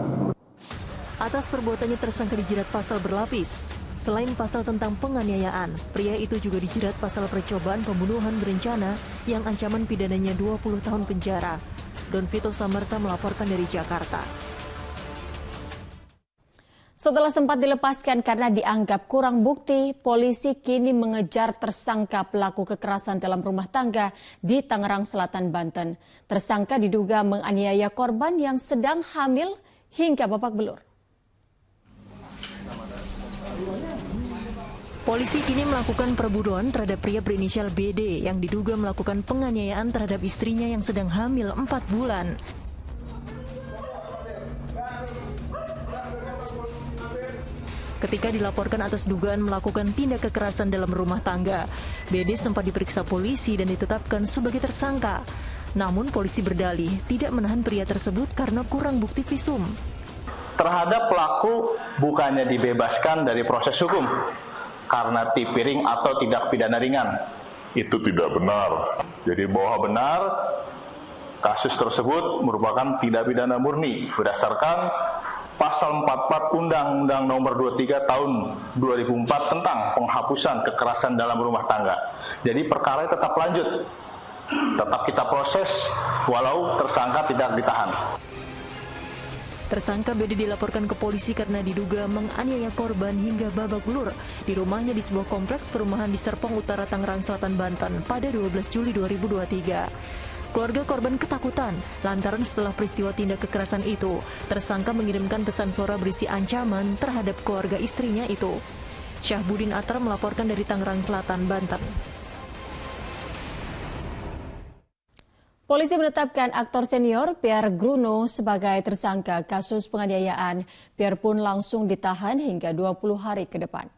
Atas perbuatannya tersangka dijerat pasal berlapis. Selain pasal tentang penganiayaan, pria itu juga dijerat pasal percobaan pembunuhan berencana yang ancaman pidananya 20 tahun penjara. Don Vito Samarta melaporkan dari Jakarta. Setelah sempat dilepaskan karena dianggap kurang bukti, polisi kini mengejar tersangka pelaku kekerasan dalam rumah tangga di Tangerang Selatan, Banten. Tersangka diduga menganiaya korban yang sedang hamil hingga babak belur. Polisi kini melakukan perburuan terhadap pria berinisial BD yang diduga melakukan penganiayaan terhadap istrinya yang sedang hamil 4 bulan. Ketika dilaporkan atas dugaan melakukan tindak kekerasan dalam rumah tangga, BD sempat diperiksa polisi dan ditetapkan sebagai tersangka. Namun polisi berdalih tidak menahan pria tersebut karena kurang bukti visum. Terhadap pelaku bukannya dibebaskan dari proses hukum karena tipiring atau tindak pidana ringan. Itu tidak benar. Jadi bahwa benar kasus tersebut merupakan tindak pidana murni berdasarkan Pasal 44 Undang-Undang Nomor 23 Tahun 2004 tentang penghapusan kekerasan dalam rumah tangga. Jadi perkara tetap lanjut, tetap kita proses walau tersangka tidak ditahan. Tersangka BD dilaporkan ke polisi karena diduga menganiaya korban hingga babak belur di rumahnya di sebuah kompleks perumahan di Serpong Utara, Tangerang Selatan, Banten pada 12 Juli 2023. Keluarga korban ketakutan lantaran setelah peristiwa tindak kekerasan itu, tersangka mengirimkan pesan suara berisi ancaman terhadap keluarga istrinya itu. Syahbudin Atar melaporkan dari Tangerang Selatan, Banten. Polisi menetapkan aktor senior Pierre Gruno sebagai tersangka kasus penganiayaan. Pierre pun langsung ditahan hingga 20 hari ke depan.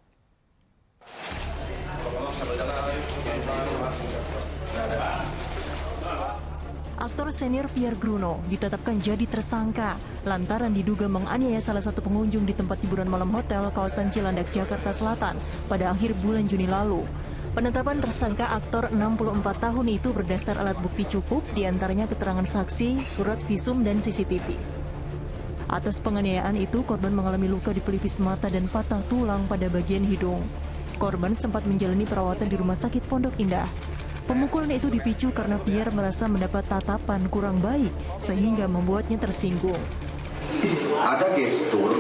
Aktor senior Pierre Gruno ditetapkan jadi tersangka lantaran diduga menganiaya salah satu pengunjung di tempat hiburan malam hotel kawasan Cilandak, Jakarta Selatan pada akhir bulan Juni lalu. Penetapan tersangka aktor 64 tahun itu berdasar alat bukti cukup, diantaranya keterangan saksi, surat visum, dan CCTV. Atas penganiayaan itu, korban mengalami luka di pelipis mata dan patah tulang pada bagian hidung. Korban sempat menjalani perawatan di Rumah Sakit Pondok Indah. Pemukulan itu dipicu karena Pierre merasa mendapat tatapan kurang baik sehingga membuatnya tersinggung. Ada gestur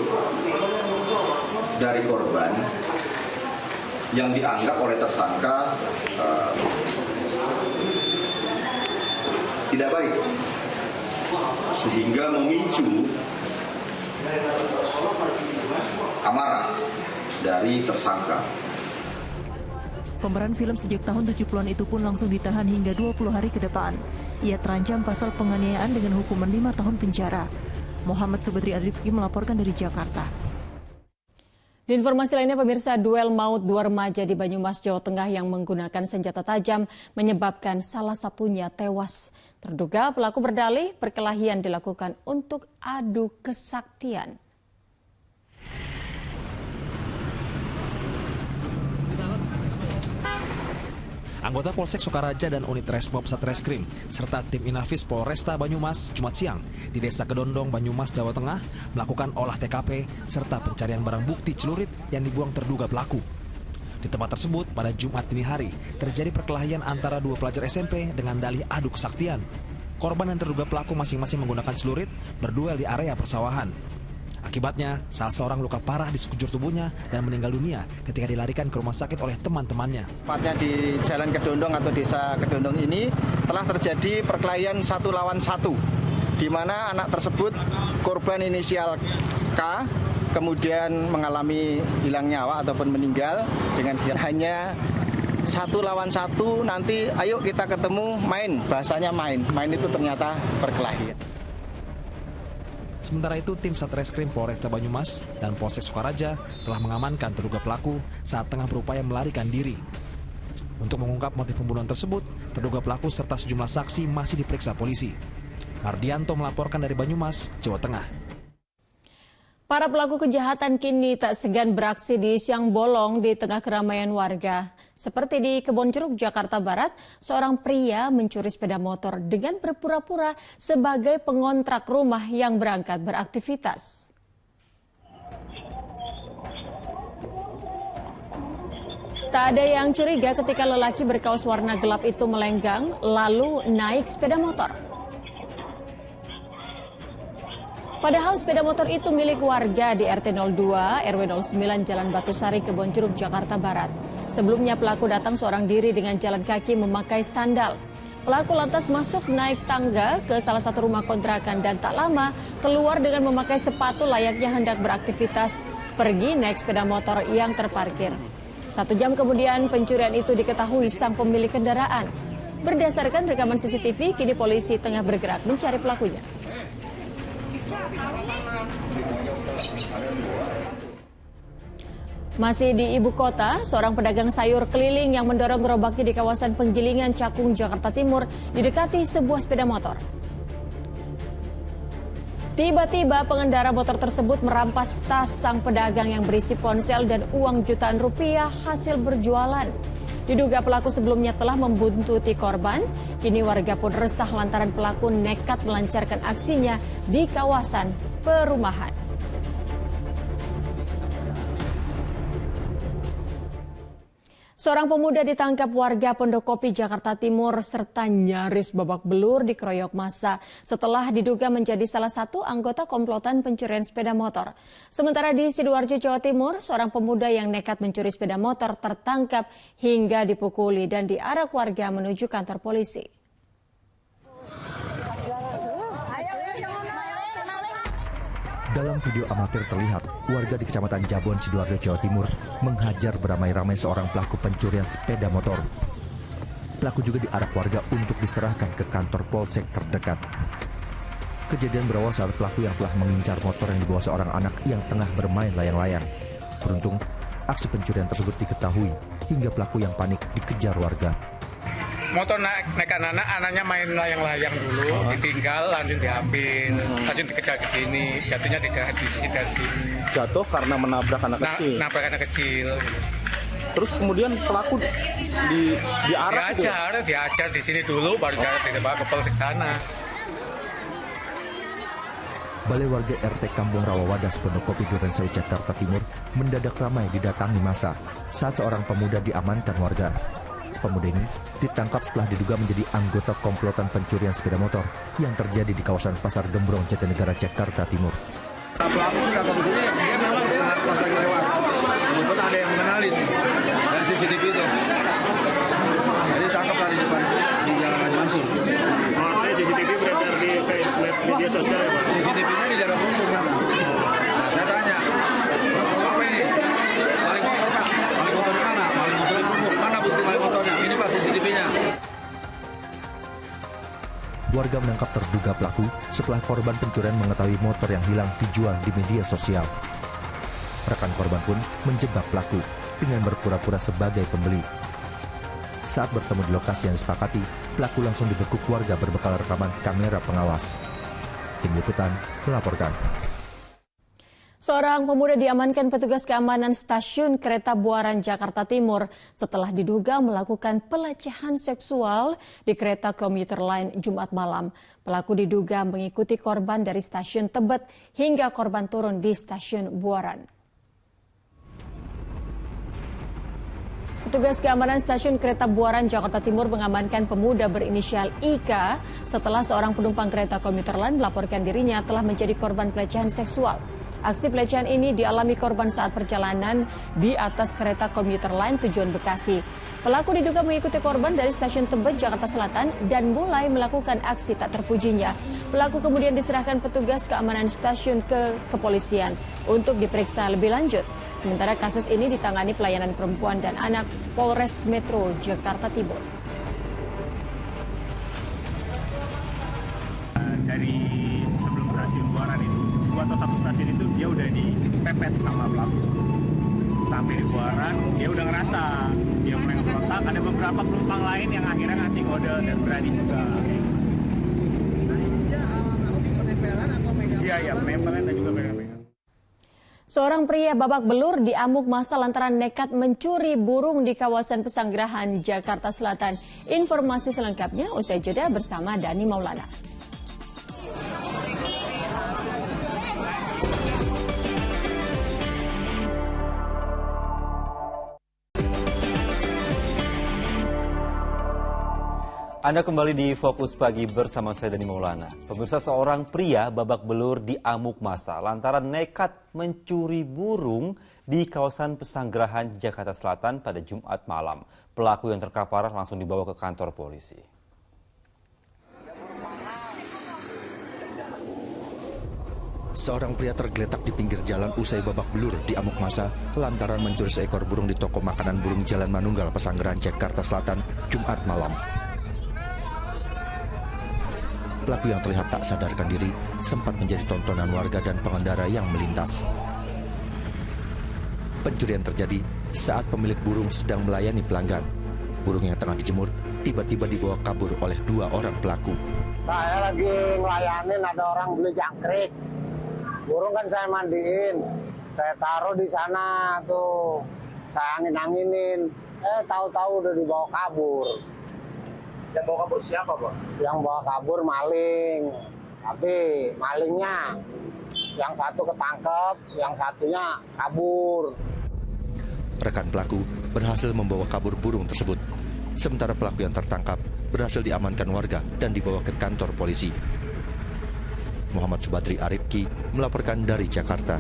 dari korban yang dianggap oleh tersangka tidak baik, sehingga memicu amarah dari tersangka. Pemeran film sejak tahun 70-an itu pun langsung ditahan hingga 20 hari ke depan. Ia terancam pasal penganiayaan dengan hukuman 5 tahun penjara. Muhammad Subedri Adrifki melaporkan dari Jakarta. Di informasi lainnya, pemirsa, duel maut dua remaja di Banyumas, Jawa Tengah yang menggunakan senjata tajam menyebabkan salah satunya tewas. Terduga pelaku berdalih perkelahian dilakukan untuk adu kesaktian. Anggota Polsek Sukaraja dan unit Resmob Satreskrim serta tim Inafis Polresta Banyumas Jumat siang di Desa Kedondong, Banyumas, Jawa Tengah melakukan olah TKP serta pencarian barang bukti celurit yang dibuang terduga pelaku. Di tempat tersebut pada Jumat dini hari terjadi perkelahian antara dua pelajar SMP dengan dalih adu kesaktian. Korban dan terduga pelaku masing-masing menggunakan celurit berduel di area persawahan. Akibatnya, salah seorang luka parah di sekujur tubuhnya dan meninggal dunia ketika dilarikan ke rumah sakit oleh teman-temannya. Tepatnya di Jalan Kedondong atau Desa Kedondong ini telah terjadi perkelahian 1 lawan 1, di mana anak tersebut korban inisial K kemudian mengalami hilang nyawa ataupun meninggal dengan hanya 1 lawan 1. Nanti ayo kita ketemu main, bahasanya main itu ternyata perkelahian. Sementara itu, tim Satreskrim Polresta Banyumas dan Polsek Sukaraja telah mengamankan terduga pelaku saat tengah berupaya melarikan diri. Untuk mengungkap motif pembunuhan tersebut, terduga pelaku serta sejumlah saksi masih diperiksa polisi. Mardianto melaporkan dari Banyumas, Jawa Tengah. Para pelaku kejahatan kini tak segan beraksi di siang bolong di tengah keramaian warga. Seperti di Kebonjeruk, Jakarta Barat, seorang pria mencuri sepeda motor dengan berpura-pura sebagai pengontrak rumah yang berangkat beraktivitas. Tak ada yang curiga ketika lelaki berkaos warna gelap itu melenggang lalu naik sepeda motor. Padahal sepeda motor itu milik warga di RT 02 RW 09 Jalan Batusari, Kebonjeruk, Jakarta Barat. Sebelumnya pelaku datang seorang diri dengan jalan kaki memakai sandal. Pelaku lantas masuk naik tangga ke salah satu rumah kontrakan dan tak lama keluar dengan memakai sepatu layaknya hendak beraktivitas pergi naik sepeda motor yang terparkir. 1 jam kemudian pencurian itu diketahui sang pemilik kendaraan. Berdasarkan rekaman CCTV, kini polisi tengah bergerak mencari pelakunya. Masih di ibu kota, seorang pedagang sayur keliling yang mendorong gerobaknya di kawasan Penggilingan, Cakung, Jakarta Timur didekati sebuah sepeda motor. Tiba-tiba pengendara motor tersebut merampas tas sang pedagang yang berisi ponsel dan uang jutaan rupiah hasil berjualan. Diduga pelaku sebelumnya telah membuntuti korban, kini warga pun resah lantaran pelaku nekat melancarkan aksinya di kawasan perumahan. Seorang pemuda ditangkap warga Pondokopi, Jakarta Timur serta nyaris babak belur dikeroyok massa setelah diduga menjadi salah satu anggota komplotan pencurian sepeda motor. Sementara di Sidoarjo, Jawa Timur, seorang pemuda yang nekat mencuri sepeda motor tertangkap hingga dipukuli dan diarak warga menuju kantor polisi. Dalam video amatir terlihat, warga di Kecamatan Jabon, Sidoarjo, Jawa Timur menghajar beramai-ramai seorang pelaku pencurian sepeda motor. Pelaku juga diarak warga untuk diserahkan ke kantor polsek terdekat. Kejadian berawal saat pelaku yang telah mengincar motor yang dibawa seorang anak yang tengah bermain layang-layang. Beruntung, aksi pencurian tersebut diketahui hingga pelaku yang panik dikejar warga. Motor nekat anaknya main layang-layang dulu, ditinggal langsung diambil, langsung dikejar ke sini, jatuhnya di sini dari sini. Jatuh karena menabrak anak kecil. Nabrak anak kecil. Terus kemudian pelaku diarak gitu. Diajar di sini dulu, baru dibawa ke polsek sana. Balai warga RT Kampung Rawawadas, Pondokopi, Durensawi, Jakarta Timur mendadak ramai didatangi massa saat seorang pemuda diamankan warga. Pemuda ini ditangkap setelah diduga menjadi anggota komplotan pencurian sepeda motor yang terjadi di kawasan Pasar Gembrong, Jatinegara, Jakarta Timur. Pelaku ditangkap di sini, dia memang pas lagi lewat. Kebetulan ada yang mengenalin dari CCTV itu. Jadi tangkap di depan di Jalan Haji Mansur. CCTV beredar di media sosial ya Pak? CCTV-nya di daerah umum kan. Nah, saya tanya, apa ini? Maling motor Pak? Maling motor di mana? Maling motor di umum. Mana bukti maling motornya? Ini Pak CCTV-nya. Warga menangkap terduga pelaku setelah korban pencurian mengetahui motor yang hilang dijual di media sosial. Rekan korban pun menjebak pelaku dengan berpura-pura sebagai pembeli. Saat bertemu di lokasi yang disepakati, pelaku langsung dibekuk warga berbekal rekaman kamera pengawas. Tim Liputan melaporkan. Seorang pemuda diamankan petugas keamanan stasiun Kereta Buaran Jakarta Timur setelah diduga melakukan pelecehan seksual di kereta komuter lain Jumat malam. Pelaku diduga mengikuti korban dari stasiun Tebet hingga korban turun di stasiun Buaran. Petugas keamanan stasiun Kereta Buaran Jakarta Timur mengamankan pemuda berinisial IK setelah seorang penumpang kereta komuter lain melaporkan dirinya telah menjadi korban pelecehan seksual. Aksi pelecehan ini dialami korban saat perjalanan di atas kereta komuter lain tujuan Bekasi. Pelaku diduga mengikuti korban dari stasiun Tebet, Jakarta Selatan dan mulai melakukan aksi tak terpujinya. Pelaku kemudian diserahkan petugas keamanan stasiun ke kepolisian untuk diperiksa lebih lanjut. Sementara kasus ini ditangani Pelayanan Perempuan dan Anak Polres Metro Jakarta Timur. Dari sebelum stasiun Buaran itu, 2 atau 1 stasiun itu dia udah dipepet sama pelaku. Sampai di Buaran, dia udah ngerasa, dia mulai ngeberontak. Ada beberapa penumpang lain yang akhirnya ngasih kode dan berani juga. Iya, penempelan dan juga pegang-pegang. Seorang pria babak belur diamuk massa lantaran nekat mencuri burung di kawasan Pesanggerahan, Jakarta Selatan. Informasi selengkapnya usai jeda bersama Dani Maulana. Anda kembali di Fokus Pagi bersama saya Dani Maulana. Pemirsa, seorang pria babak belur diamuk massa lantaran nekat mencuri burung di kawasan Pesanggerahan, Jakarta Selatan pada Jumat malam. Pelaku yang terkapar langsung dibawa ke kantor polisi. Seorang pria tergeletak di pinggir jalan usai babak belur diamuk massa lantaran mencuri seekor burung di toko makanan burung Jalan Manunggal, Pesanggerahan, Jakarta Selatan, Jumat malam. Pelaku yang terlihat tak sadarkan diri sempat menjadi tontonan warga dan pengendara yang melintas. Pencurian terjadi saat pemilik burung sedang melayani pelanggan. Burung yang tengah dijemur tiba-tiba dibawa kabur oleh 2 orang pelaku. Saya lagi ngelayanin, ada orang beli jangkrik. Burung kan saya mandiin, saya taruh di sana tuh, saya angin-anginin. Tahu-tahu udah dibawa kabur. Yang bawa kabur siapa, Pak? Yang bawa kabur maling. Tapi malingnya yang satu ketangkep, yang satunya kabur. Rekan pelaku berhasil membawa kabur burung tersebut. Sementara pelaku yang tertangkap berhasil diamankan warga dan dibawa ke kantor polisi. Muhammad Subadri Arifki melaporkan dari Jakarta.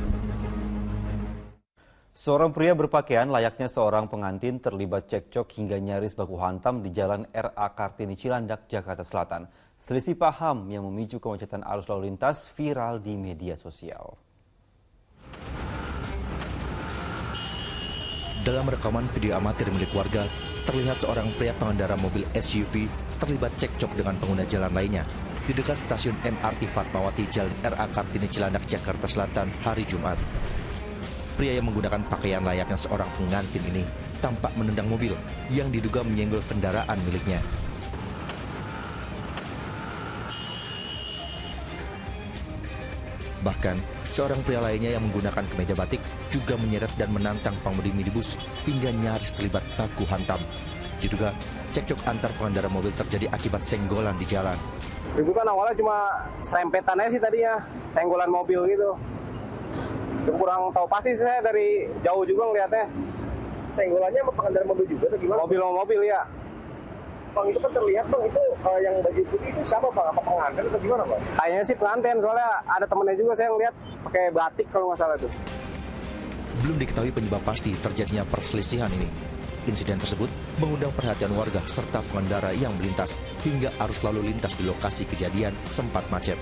Seorang pria berpakaian layaknya seorang pengantin terlibat cekcok hingga nyaris baku hantam di Jalan RA Kartini Cilandak, Jakarta Selatan. Selisih paham yang memicu kemacetan arus lalu lintas viral di media sosial. Dalam rekaman video amatir milik warga, terlihat seorang pria pengendara mobil SUV terlibat cekcok dengan pengguna jalan lainnya di dekat stasiun MRT Fatmawati Jalan RA Kartini Cilandak, Jakarta Selatan hari Jumat. Pria yang menggunakan pakaian layaknya seorang pengantin ini tampak menendang mobil yang diduga menyenggol kendaraan miliknya. Bahkan, seorang pria lainnya yang menggunakan kemeja batik juga menyeret dan menantang pengemudi minibus hingga nyaris terlibat baku hantam. Diduga, Cekcok antar pengendara mobil terjadi akibat senggolan di jalan. Ributan awalnya cuma serempetan aja sih tadinya, senggolan mobil gitu. Kurang tahu pasti saya dari jauh juga ngeliatnya. Senggolannya sama pengendara mobil juga atau gimana? Mobil sama mobil ya. Bang, itu kan terlihat bang, itu yang baju putih itu siapa bang? Apa pengantin atau gimana bang? Kayaknya sih pengantin, soalnya ada temennya juga saya ngeliat pakai batik kalau nggak salah itu. Belum diketahui penyebab pasti terjadinya perselisihan ini. Insiden tersebut mengundang perhatian warga serta pengendara yang melintas hingga arus lalu lintas di lokasi kejadian sempat macet.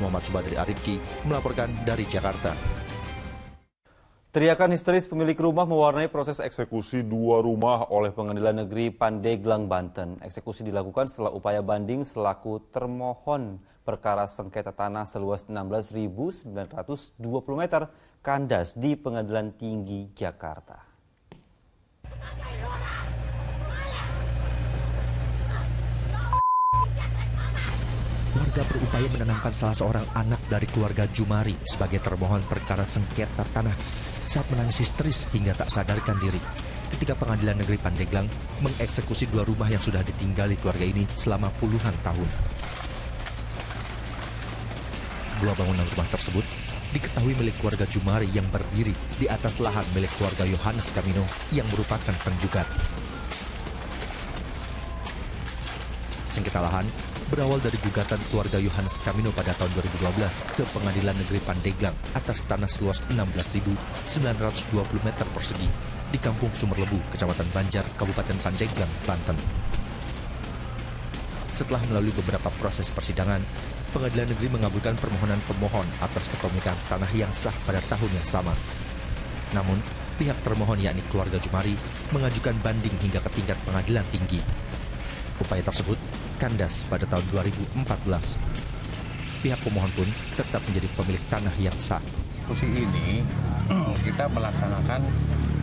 Muhammad Subadri Arifki melaporkan dari Jakarta. Teriakan histeris pemilik rumah mewarnai proses eksekusi 2 rumah oleh Pengadilan Negeri Pandeglang, Banten. Eksekusi dilakukan setelah upaya banding selaku termohon perkara sengketa tanah seluas 16.920 meter kandas di Pengadilan Tinggi Jakarta. Warga berupaya menenangkan salah seorang anak dari keluarga Jumari sebagai termohon perkara sengketa tanah saat menangis histeris hingga tak sadarkan diri ketika Pengadilan Negeri Pandeglang mengeksekusi 2 rumah yang sudah ditinggali keluarga ini selama puluhan tahun. 2 bangunan rumah tersebut diketahui milik keluarga Jumari yang berdiri di atas lahan milik keluarga Yohanes Kamino yang merupakan penggugat. Sengketa lahan berawal dari gugatan keluarga Yohanes Kamino pada tahun 2012 ke Pengadilan Negeri Pandeglang atas tanah seluas 16.920 meter persegi di Kampung Sumerlebu, Kecamatan Banjar, Kabupaten Pandeglang, Banten. Setelah melalui beberapa proses persidangan, Pengadilan Negeri mengabulkan permohonan pemohon atas kepemilikan tanah yang sah pada tahun yang sama. Namun, pihak termohon yakni keluarga Jumari mengajukan banding hingga ke tingkat pengadilan tinggi. Upaya tersebut kandas pada tahun 2014. Pihak pemohon pun tetap menjadi pemilik tanah yang sah. Diskusi ini kita melaksanakan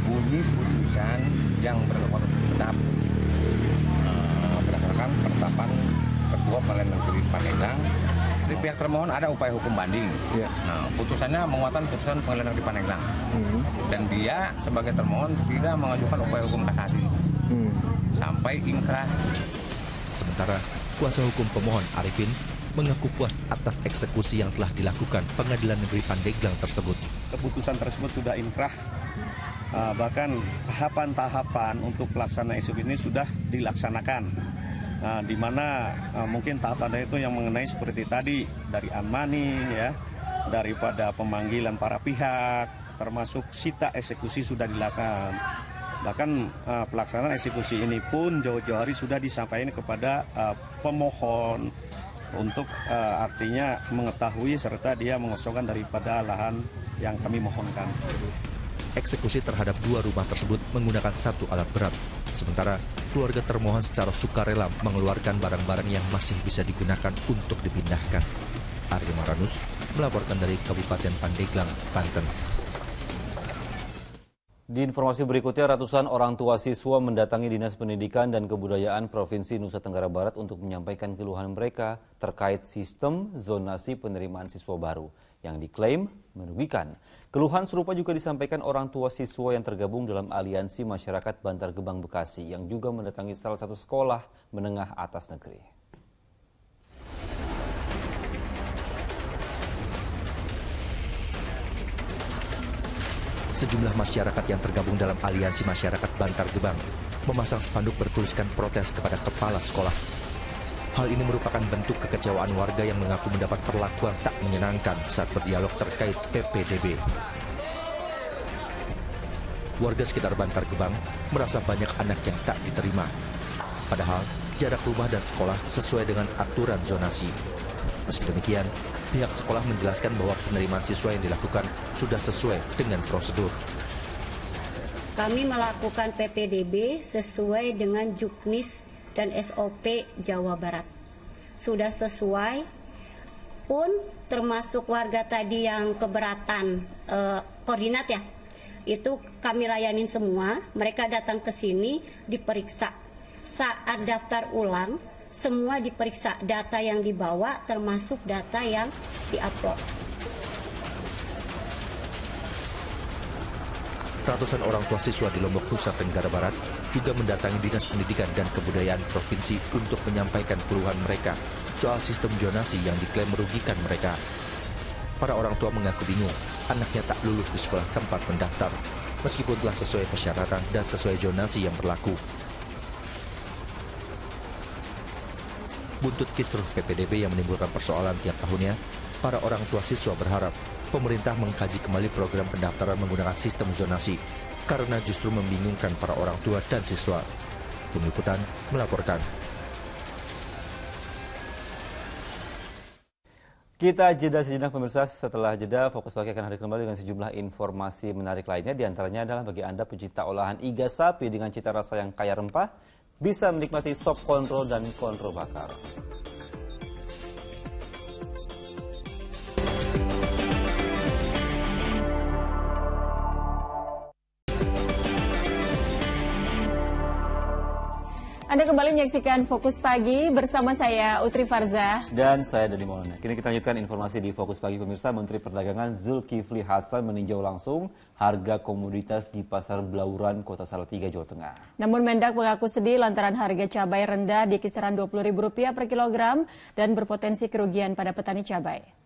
bunyi putusan yang berkekuatan tetap berdasarkan penetapan Ketua Pengadilan Negeri Pandeglang. Di pihak termohon ada upaya hukum banding. Nah, putusannya menguatkan putusan Pengadilan Negeri Pandeglang. Dan dia sebagai termohon tidak mengajukan upaya hukum kasasi sampai ingkrah. Sementara kuasa hukum pemohon Arifin mengaku puas atas eksekusi yang telah dilakukan Pengadilan Negeri Pandeglang tersebut. Keputusan tersebut sudah inkrah, bahkan tahapan-tahapan untuk pelaksanaan eksekusi ini sudah dilaksanakan. Di mana mungkin tahapan itu yang mengenai seperti tadi dari unmoney, ya, daripada pemanggilan para pihak, termasuk sita eksekusi sudah dilaksanakan. Bahkan pelaksanaan eksekusi ini pun jauh-jauh hari sudah disampaikan kepada pemohon untuk artinya mengetahui serta dia mengosongkan daripada lahan yang kami mohonkan. Eksekusi terhadap 2 rumah tersebut menggunakan 1 alat berat. Sementara keluarga termohon secara sukarela mengeluarkan barang-barang yang masih bisa digunakan untuk dipindahkan. Arya Maranus melaporkan dari Kabupaten Pandeglang, Banten. Di informasi berikutnya, ratusan orang tua siswa mendatangi Dinas Pendidikan dan Kebudayaan Provinsi Nusa Tenggara Barat untuk menyampaikan keluhan mereka terkait sistem zonasi penerimaan siswa baru yang diklaim merugikan. Keluhan serupa juga disampaikan orang tua siswa yang tergabung dalam Aliansi Masyarakat Bantar Gebang Bekasi yang juga mendatangi salah satu sekolah menengah atas negeri. Sejumlah masyarakat yang tergabung dalam Aliansi Masyarakat Bantar Gebang memasang spanduk bertuliskan protes kepada kepala sekolah. Hal ini merupakan bentuk kekecewaan warga yang mengaku mendapat perlakuan tak menyenangkan saat berdialog terkait PPDB. Warga sekitar Bantar Gebang merasa banyak anak yang tak diterima. Padahal jarak rumah dan sekolah sesuai dengan aturan zonasi. Meski demikian, pihak sekolah menjelaskan bahwa penerimaan siswa yang dilakukan sudah sesuai dengan prosedur. Kami melakukan PPDB sesuai dengan Juknis dan SOP Jawa Barat. Sudah sesuai, pun termasuk warga tadi yang keberatan koordinat ya, itu kami layanin semua. Mereka datang ke sini diperiksa. Saat daftar ulang, semua diperiksa, data yang dibawa termasuk data yang diupload. ratusan orang tua siswa di Lombok, Nusa Tenggara Barat juga mendatangi Dinas Pendidikan dan Kebudayaan Provinsi untuk menyampaikan keluhan mereka soal sistem zonasi yang diklaim merugikan mereka. Para orang tua mengaku bingung, anaknya tak lulus di sekolah tempat mendaftar, meskipun telah sesuai persyaratan dan sesuai zonasi yang berlaku. Buntut kisruh PPDB yang menimbulkan persoalan tiap tahunnya, para orang tua siswa berharap pemerintah mengkaji kembali program pendaftaran menggunakan sistem zonasi, karena justru membingungkan para orang tua dan siswa. Tim Liputan melaporkan. Kita jeda sejenak pemirsa, setelah jeda Fokus Pagi akan hadir kembali dengan sejumlah informasi menarik lainnya. Di antaranya adalah bagi Anda pecinta olahan iga sapi dengan cita rasa yang kaya rempah, bisa menikmati sop konro dan konro bakar. Anda kembali menyaksikan Fokus Pagi bersama saya Utri Farza. Dan saya Dani Maulana. Kini kita lanjutkan informasi di Fokus Pagi pemirsa. Menteri Perdagangan Zulkifli Hasan meninjau langsung harga komoditas di Pasar Blauran, Kota Salatiga, Jawa Tengah. Namun Mendak mengaku sedih lantaran harga cabai rendah di kisaran Rp20.000 per kilogram dan berpotensi kerugian pada petani cabai.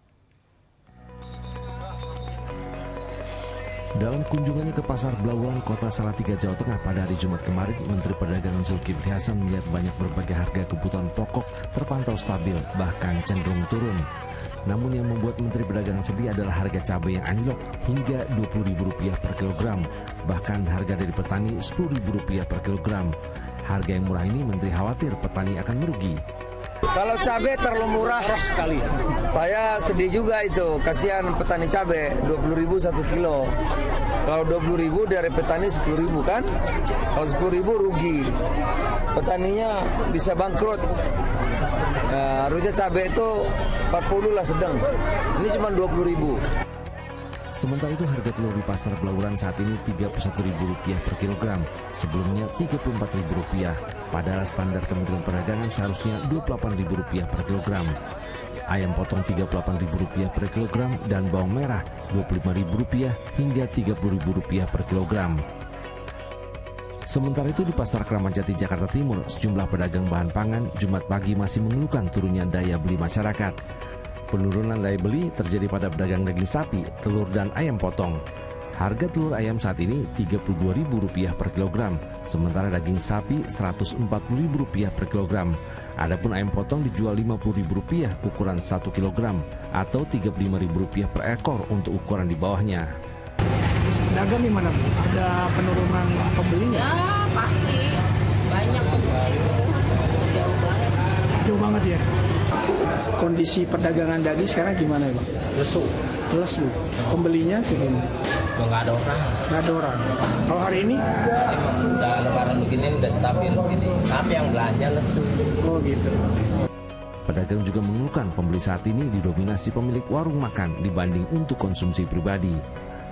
Dalam kunjungannya ke Pasar Blauran, Kota Salatiga, Jawa Tengah pada hari Jumat kemarin, Menteri Perdagangan Zulkifli Hasan melihat banyak berbagai harga kebutuhan pokok terpantau stabil, bahkan cenderung turun. Namun yang membuat Menteri Perdagangan sedih adalah harga cabai yang anjlok hingga Rp20.000 per kilogram. Bahkan harga dari petani Rp10.000 per kilogram. Harga yang murah ini Menteri khawatir petani akan merugi. Kalau cabai terlalu murah sekali. Saya sedih juga itu, kasihan petani cabai, 20.000 1 kilo. Kalau 20.000 dari petani 10.000 kan? Kalau 10.000 rugi. Petaninya bisa bangkrut. Ya, harusnya cabai itu 40 lah sedang. Ini cuma 20.000. Sementara itu harga telur di Pasar Blauran saat ini Rp31.000 per kilogram, sebelumnya Rp34.000. Padahal standar Kementerian Perdagangan seharusnya Rp28.000 per kilogram. Ayam potong Rp38.000 per kilogram dan bawang merah Rp25.000 hingga Rp30.000 per kilogram. Sementara itu di Pasar Kramat Jati, Jakarta Timur, sejumlah pedagang bahan pangan Jumat pagi masih mengeluhkan turunnya daya beli masyarakat. Penurunan daya beli terjadi pada pedagang daging sapi, telur, dan ayam potong. Harga telur ayam saat ini Rp32.000 per kilogram, sementara daging sapi Rp140.000 per kilogram. Adapun ayam potong dijual Rp50.000 ukuran 1 kilogram atau Rp35.000 per ekor untuk ukuran di bawahnya. Dagang gimana Bu? Ada penurunan pembelinya? Ya pasti, banyak pembeli. Jauh banget ya? Kondisi perdagangan daging sekarang gimana ya Bang? Lesu. Lesu. Pembelinya gimana? Nggak ada orang. Nggak ada orang. Kalau hari ini? Udah lebaran begini, udah stabil begini. Tapi yang belanja lesu. Oh gitu. Pedagang juga mengeluhkan pembeli saat ini didominasi pemilik warung makan dibanding untuk konsumsi pribadi.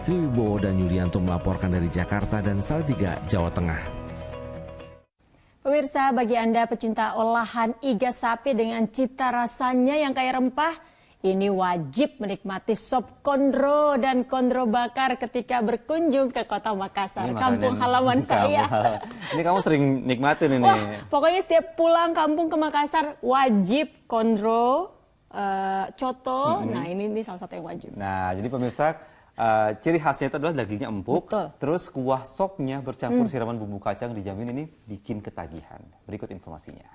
Triwibowo dan Yulianto melaporkan dari Jakarta dan Salatiga, Jawa Tengah. Pemirsa, bagi Anda pecinta olahan iga sapi dengan cita rasanya yang kaya rempah, ini wajib menikmati sop konro dan konro bakar ketika berkunjung ke Kota Makassar, kampung halaman saya. Ini kamu sering nikmatin ini. Wah, pokoknya setiap pulang kampung ke Makassar wajib konro, coto. Nah ini salah satu yang wajib. Nah jadi pemirsa, ciri khasnya itu adalah dagingnya empuk, terus kuah sopnya bercampur siraman bumbu kacang, dijamin ini bikin ketagihan. Berikut informasinya.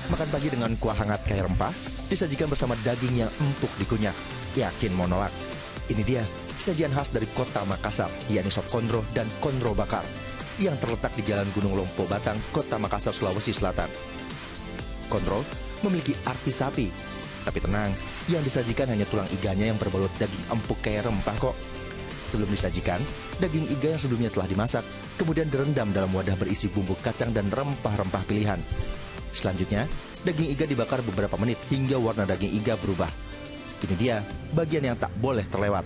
Makan pagi dengan kuah hangat kaya rempah, disajikan bersama daging yang empuk dikunyah. Yakin mau nolak? Ini dia sajian khas dari Kota Makassar, yakni sop konro dan konro bakar, yang terletak di Jalan Gunung Lompo Batang, Kota Makassar, Sulawesi Selatan. Konro memiliki arti sapi, tapi tenang, yang disajikan hanya tulang iganya yang berbalut daging empuk kaya rempah kok. Sebelum disajikan, daging iga yang sebelumnya telah dimasak, kemudian direndam dalam wadah berisi bumbu kacang dan rempah-rempah pilihan. Selanjutnya, daging iga dibakar beberapa menit hingga warna daging iga berubah. Ini dia bagian yang tak boleh terlewat.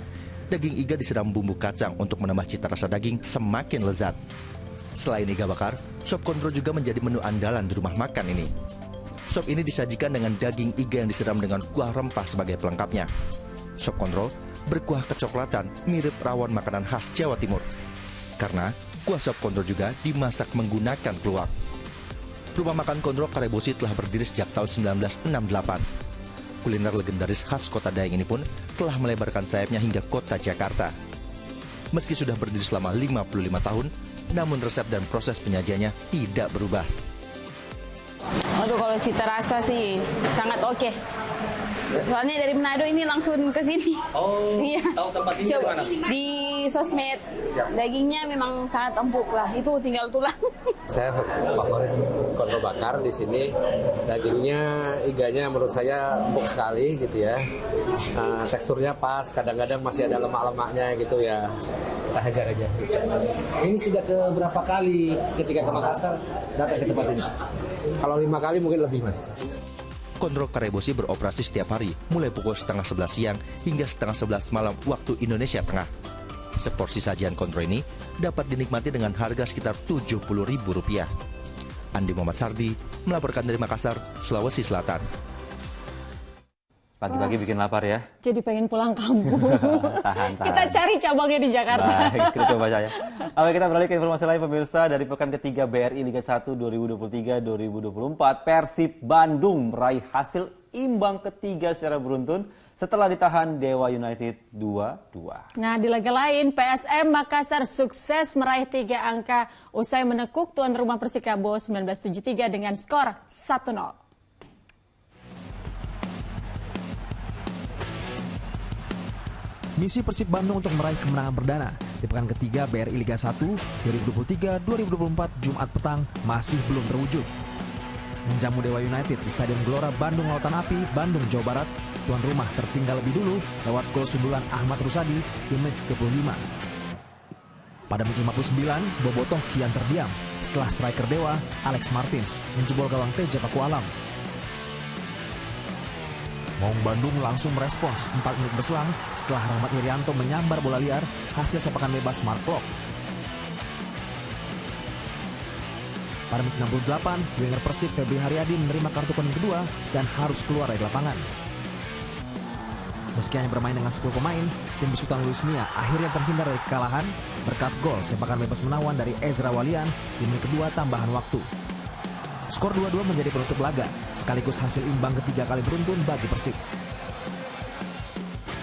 Daging iga disiram bumbu kacang untuk menambah cita rasa daging semakin lezat. Selain iga bakar, sop kontrol juga menjadi menu andalan di rumah makan ini. Sop ini disajikan dengan daging iga yang disiram dengan kuah rempah sebagai pelengkapnya. Sop kontrol berkuah kecoklatan mirip rawon makanan khas Jawa Timur. Karena kuah sop kontrol juga dimasak menggunakan keluak. Rumah makan kontrol Karebosi telah berdiri sejak tahun 1968. Kuliner legendaris khas kota Daeng ini pun telah melebarkan sayapnya hingga kota Jakarta. Meski sudah berdiri selama 55 tahun, namun resep dan proses penyajiannya tidak berubah. Aduh, kalau cita rasa sih sangat oke. Soalnya dari Manado ini langsung ke sini. Oh, iya. Tahu tempat ini di mana? Di sosmed. Dagingnya memang sangat empuk lah. Itu tinggal tulang. Saya favorit kontrol bakar di sini. Dagingnya, iganya menurut saya empuk sekali gitu ya. Teksturnya pas. Kadang-kadang masih ada lemak-lemaknya gitu ya. Kita hajar aja. Ini sudah ke berapa kali ketika ke Makassar datang ke tempat ini? Kalau 5 kali mungkin lebih, Mas. Kontrol Karebosi beroperasi setiap hari, mulai pukul 10:30 siang hingga 10:30 malam waktu Indonesia Tengah. Seporsi sajian kontrol ini dapat dinikmati dengan harga sekitar Rp70.000. Andi Muhammad Sardi melaporkan dari Makassar, Sulawesi Selatan. Pagi-pagi bikin lapar ya. Jadi pengen pulang kampung. Tahan. Kita cari cabangnya di Jakarta. Baik, kita coba saya. Oke, kita beralih ke informasi lain pemirsa. Dari pekan ketiga BRI Liga 1 2023-2024, Persib Bandung meraih hasil imbang ketiga secara beruntun setelah ditahan Dewa United 2-2. Nah, di laga lain, PSM Makassar sukses meraih 3 angka usai menekuk tuan rumah Persikabo 1973 dengan skor 1-0. Misi Persib Bandung untuk meraih kemenangan perdana di pekan ketiga BRI Liga 1 2023-2024 Jumat petang masih belum terwujud. Menjamu Dewa United di Stadion Gelora Bandung Lautan Api, Bandung, Jawa Barat, tuan rumah tertinggal lebih dulu lewat gol sundulan Ahmad Rusadi di menit 35. Pada menit 59, Bobotoh kian terdiam setelah striker Dewa, Alex Martins, menjebol gawang Teja Paku Alam. Maung Bandung langsung merespons 4 menit berselang setelah Rahmat Irianto menyambar bola liar hasil sepakan bebas Mark Klok. Pada menit 68, winger Persib Febri Haryadi menerima kartu kuning kedua dan harus keluar dari lapangan. Meski hanya bermain dengan 10 pemain, tim besutan Luis Mia akhirnya terhindar dari kekalahan berkat gol sepakan bebas menawan dari Ezra Walian di menit kedua tambahan waktu. Skor 2-2 menjadi penutup laga, sekaligus hasil imbang ketiga kali beruntun bagi Persib.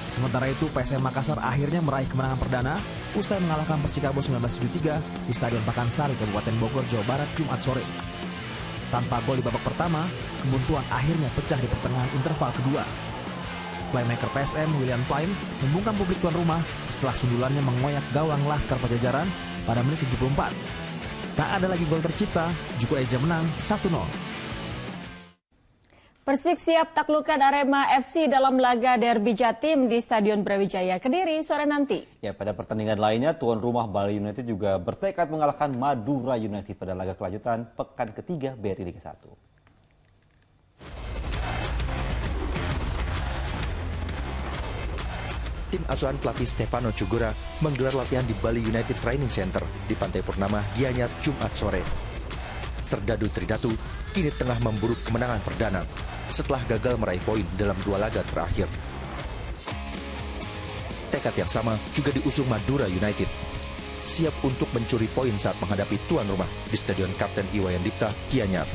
Sementara itu, PSM Makassar akhirnya meraih kemenangan perdana usai mengalahkan Persikabo 1973 di Stadion Pakansari, Kabupaten Bogor, Jawa Barat, Jumat sore. Tanpa gol di babak pertama, kebuntuan akhirnya pecah di pertengahan interval kedua. Playmaker PSM, William Pine, membungkam publik tuan rumah setelah sundulannya mengoyak gawang Laskar Pajajaran pada menit 74. Tak ada lagi gol tercipta, Juku Eja menang 1-0. Persik siap taklukan Arema FC dalam laga derby Jatim di Stadion Brawijaya Kediri sore nanti. Ya, pada pertandingan lainnya, tuan rumah Bali United juga bertekad mengalahkan Madura United pada laga kelanjutan pekan ketiga BRI Liga 1. Tim asuhan pelatih Stefano Cugura menggelar latihan di Bali United Training Center di Pantai Purnama, Gianyar, Jumat sore. Serdadu Tridatu kini tengah memburu kemenangan perdana setelah gagal meraih poin dalam 2 laga terakhir. Tekad yang sama juga diusung Madura United, siap untuk mencuri poin saat menghadapi tuan rumah di Stadion Kapten Iwayan Dipta, Gianyar.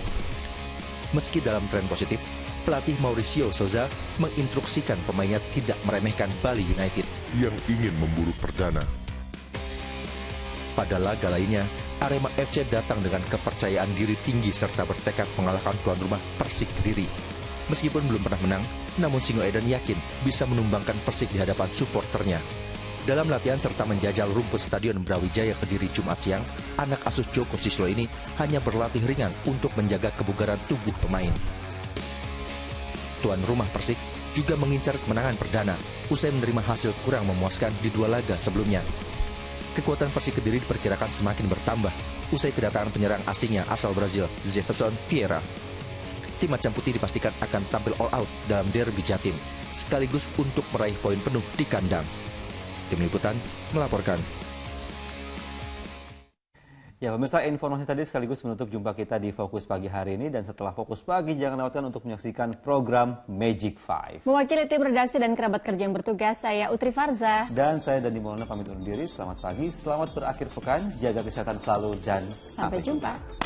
Meski dalam tren positif, pelatih Mauricio Souza menginstruksikan pemainnya tidak meremehkan Bali United yang ingin memburu perdana. Pada laga lainnya, Arema FC datang dengan kepercayaan diri tinggi serta bertekad mengalahkan tuan rumah Persik Kediri. Meskipun belum pernah menang, namun Singoedan yakin bisa menumbangkan Persik di hadapan suporternya. Dalam latihan serta menjajal rumput Stadion Brawijaya Kediri Jumat siang, anak asuh Joko Sislo ini hanya berlatih ringan untuk menjaga kebugaran tubuh pemain. Tuan rumah Persik juga mengincar kemenangan perdana usai menerima hasil kurang memuaskan di 2 laga sebelumnya. Kekuatan Persik Kediri diperkirakan semakin bertambah usai kedatangan penyerang asingnya asal Brazil, Jefferson Vieira. Tim Macan Putih dipastikan akan tampil all out dalam derby Jatim, sekaligus untuk meraih poin penuh di kandang. Tim Liputan melaporkan. Ya pemirsa, informasi tadi sekaligus menutup jumpa kita di Fokus Pagi hari ini. Dan setelah Fokus Pagi, jangan lewatkan untuk menyaksikan program Magic 5. Mewakili tim redaksi dan kerabat kerja yang bertugas, saya Utri Farza. Dan saya Dandi Maulana pamit undur diri. Selamat pagi, selamat berakhir pekan, jaga kesehatan selalu, dan sampai jumpa.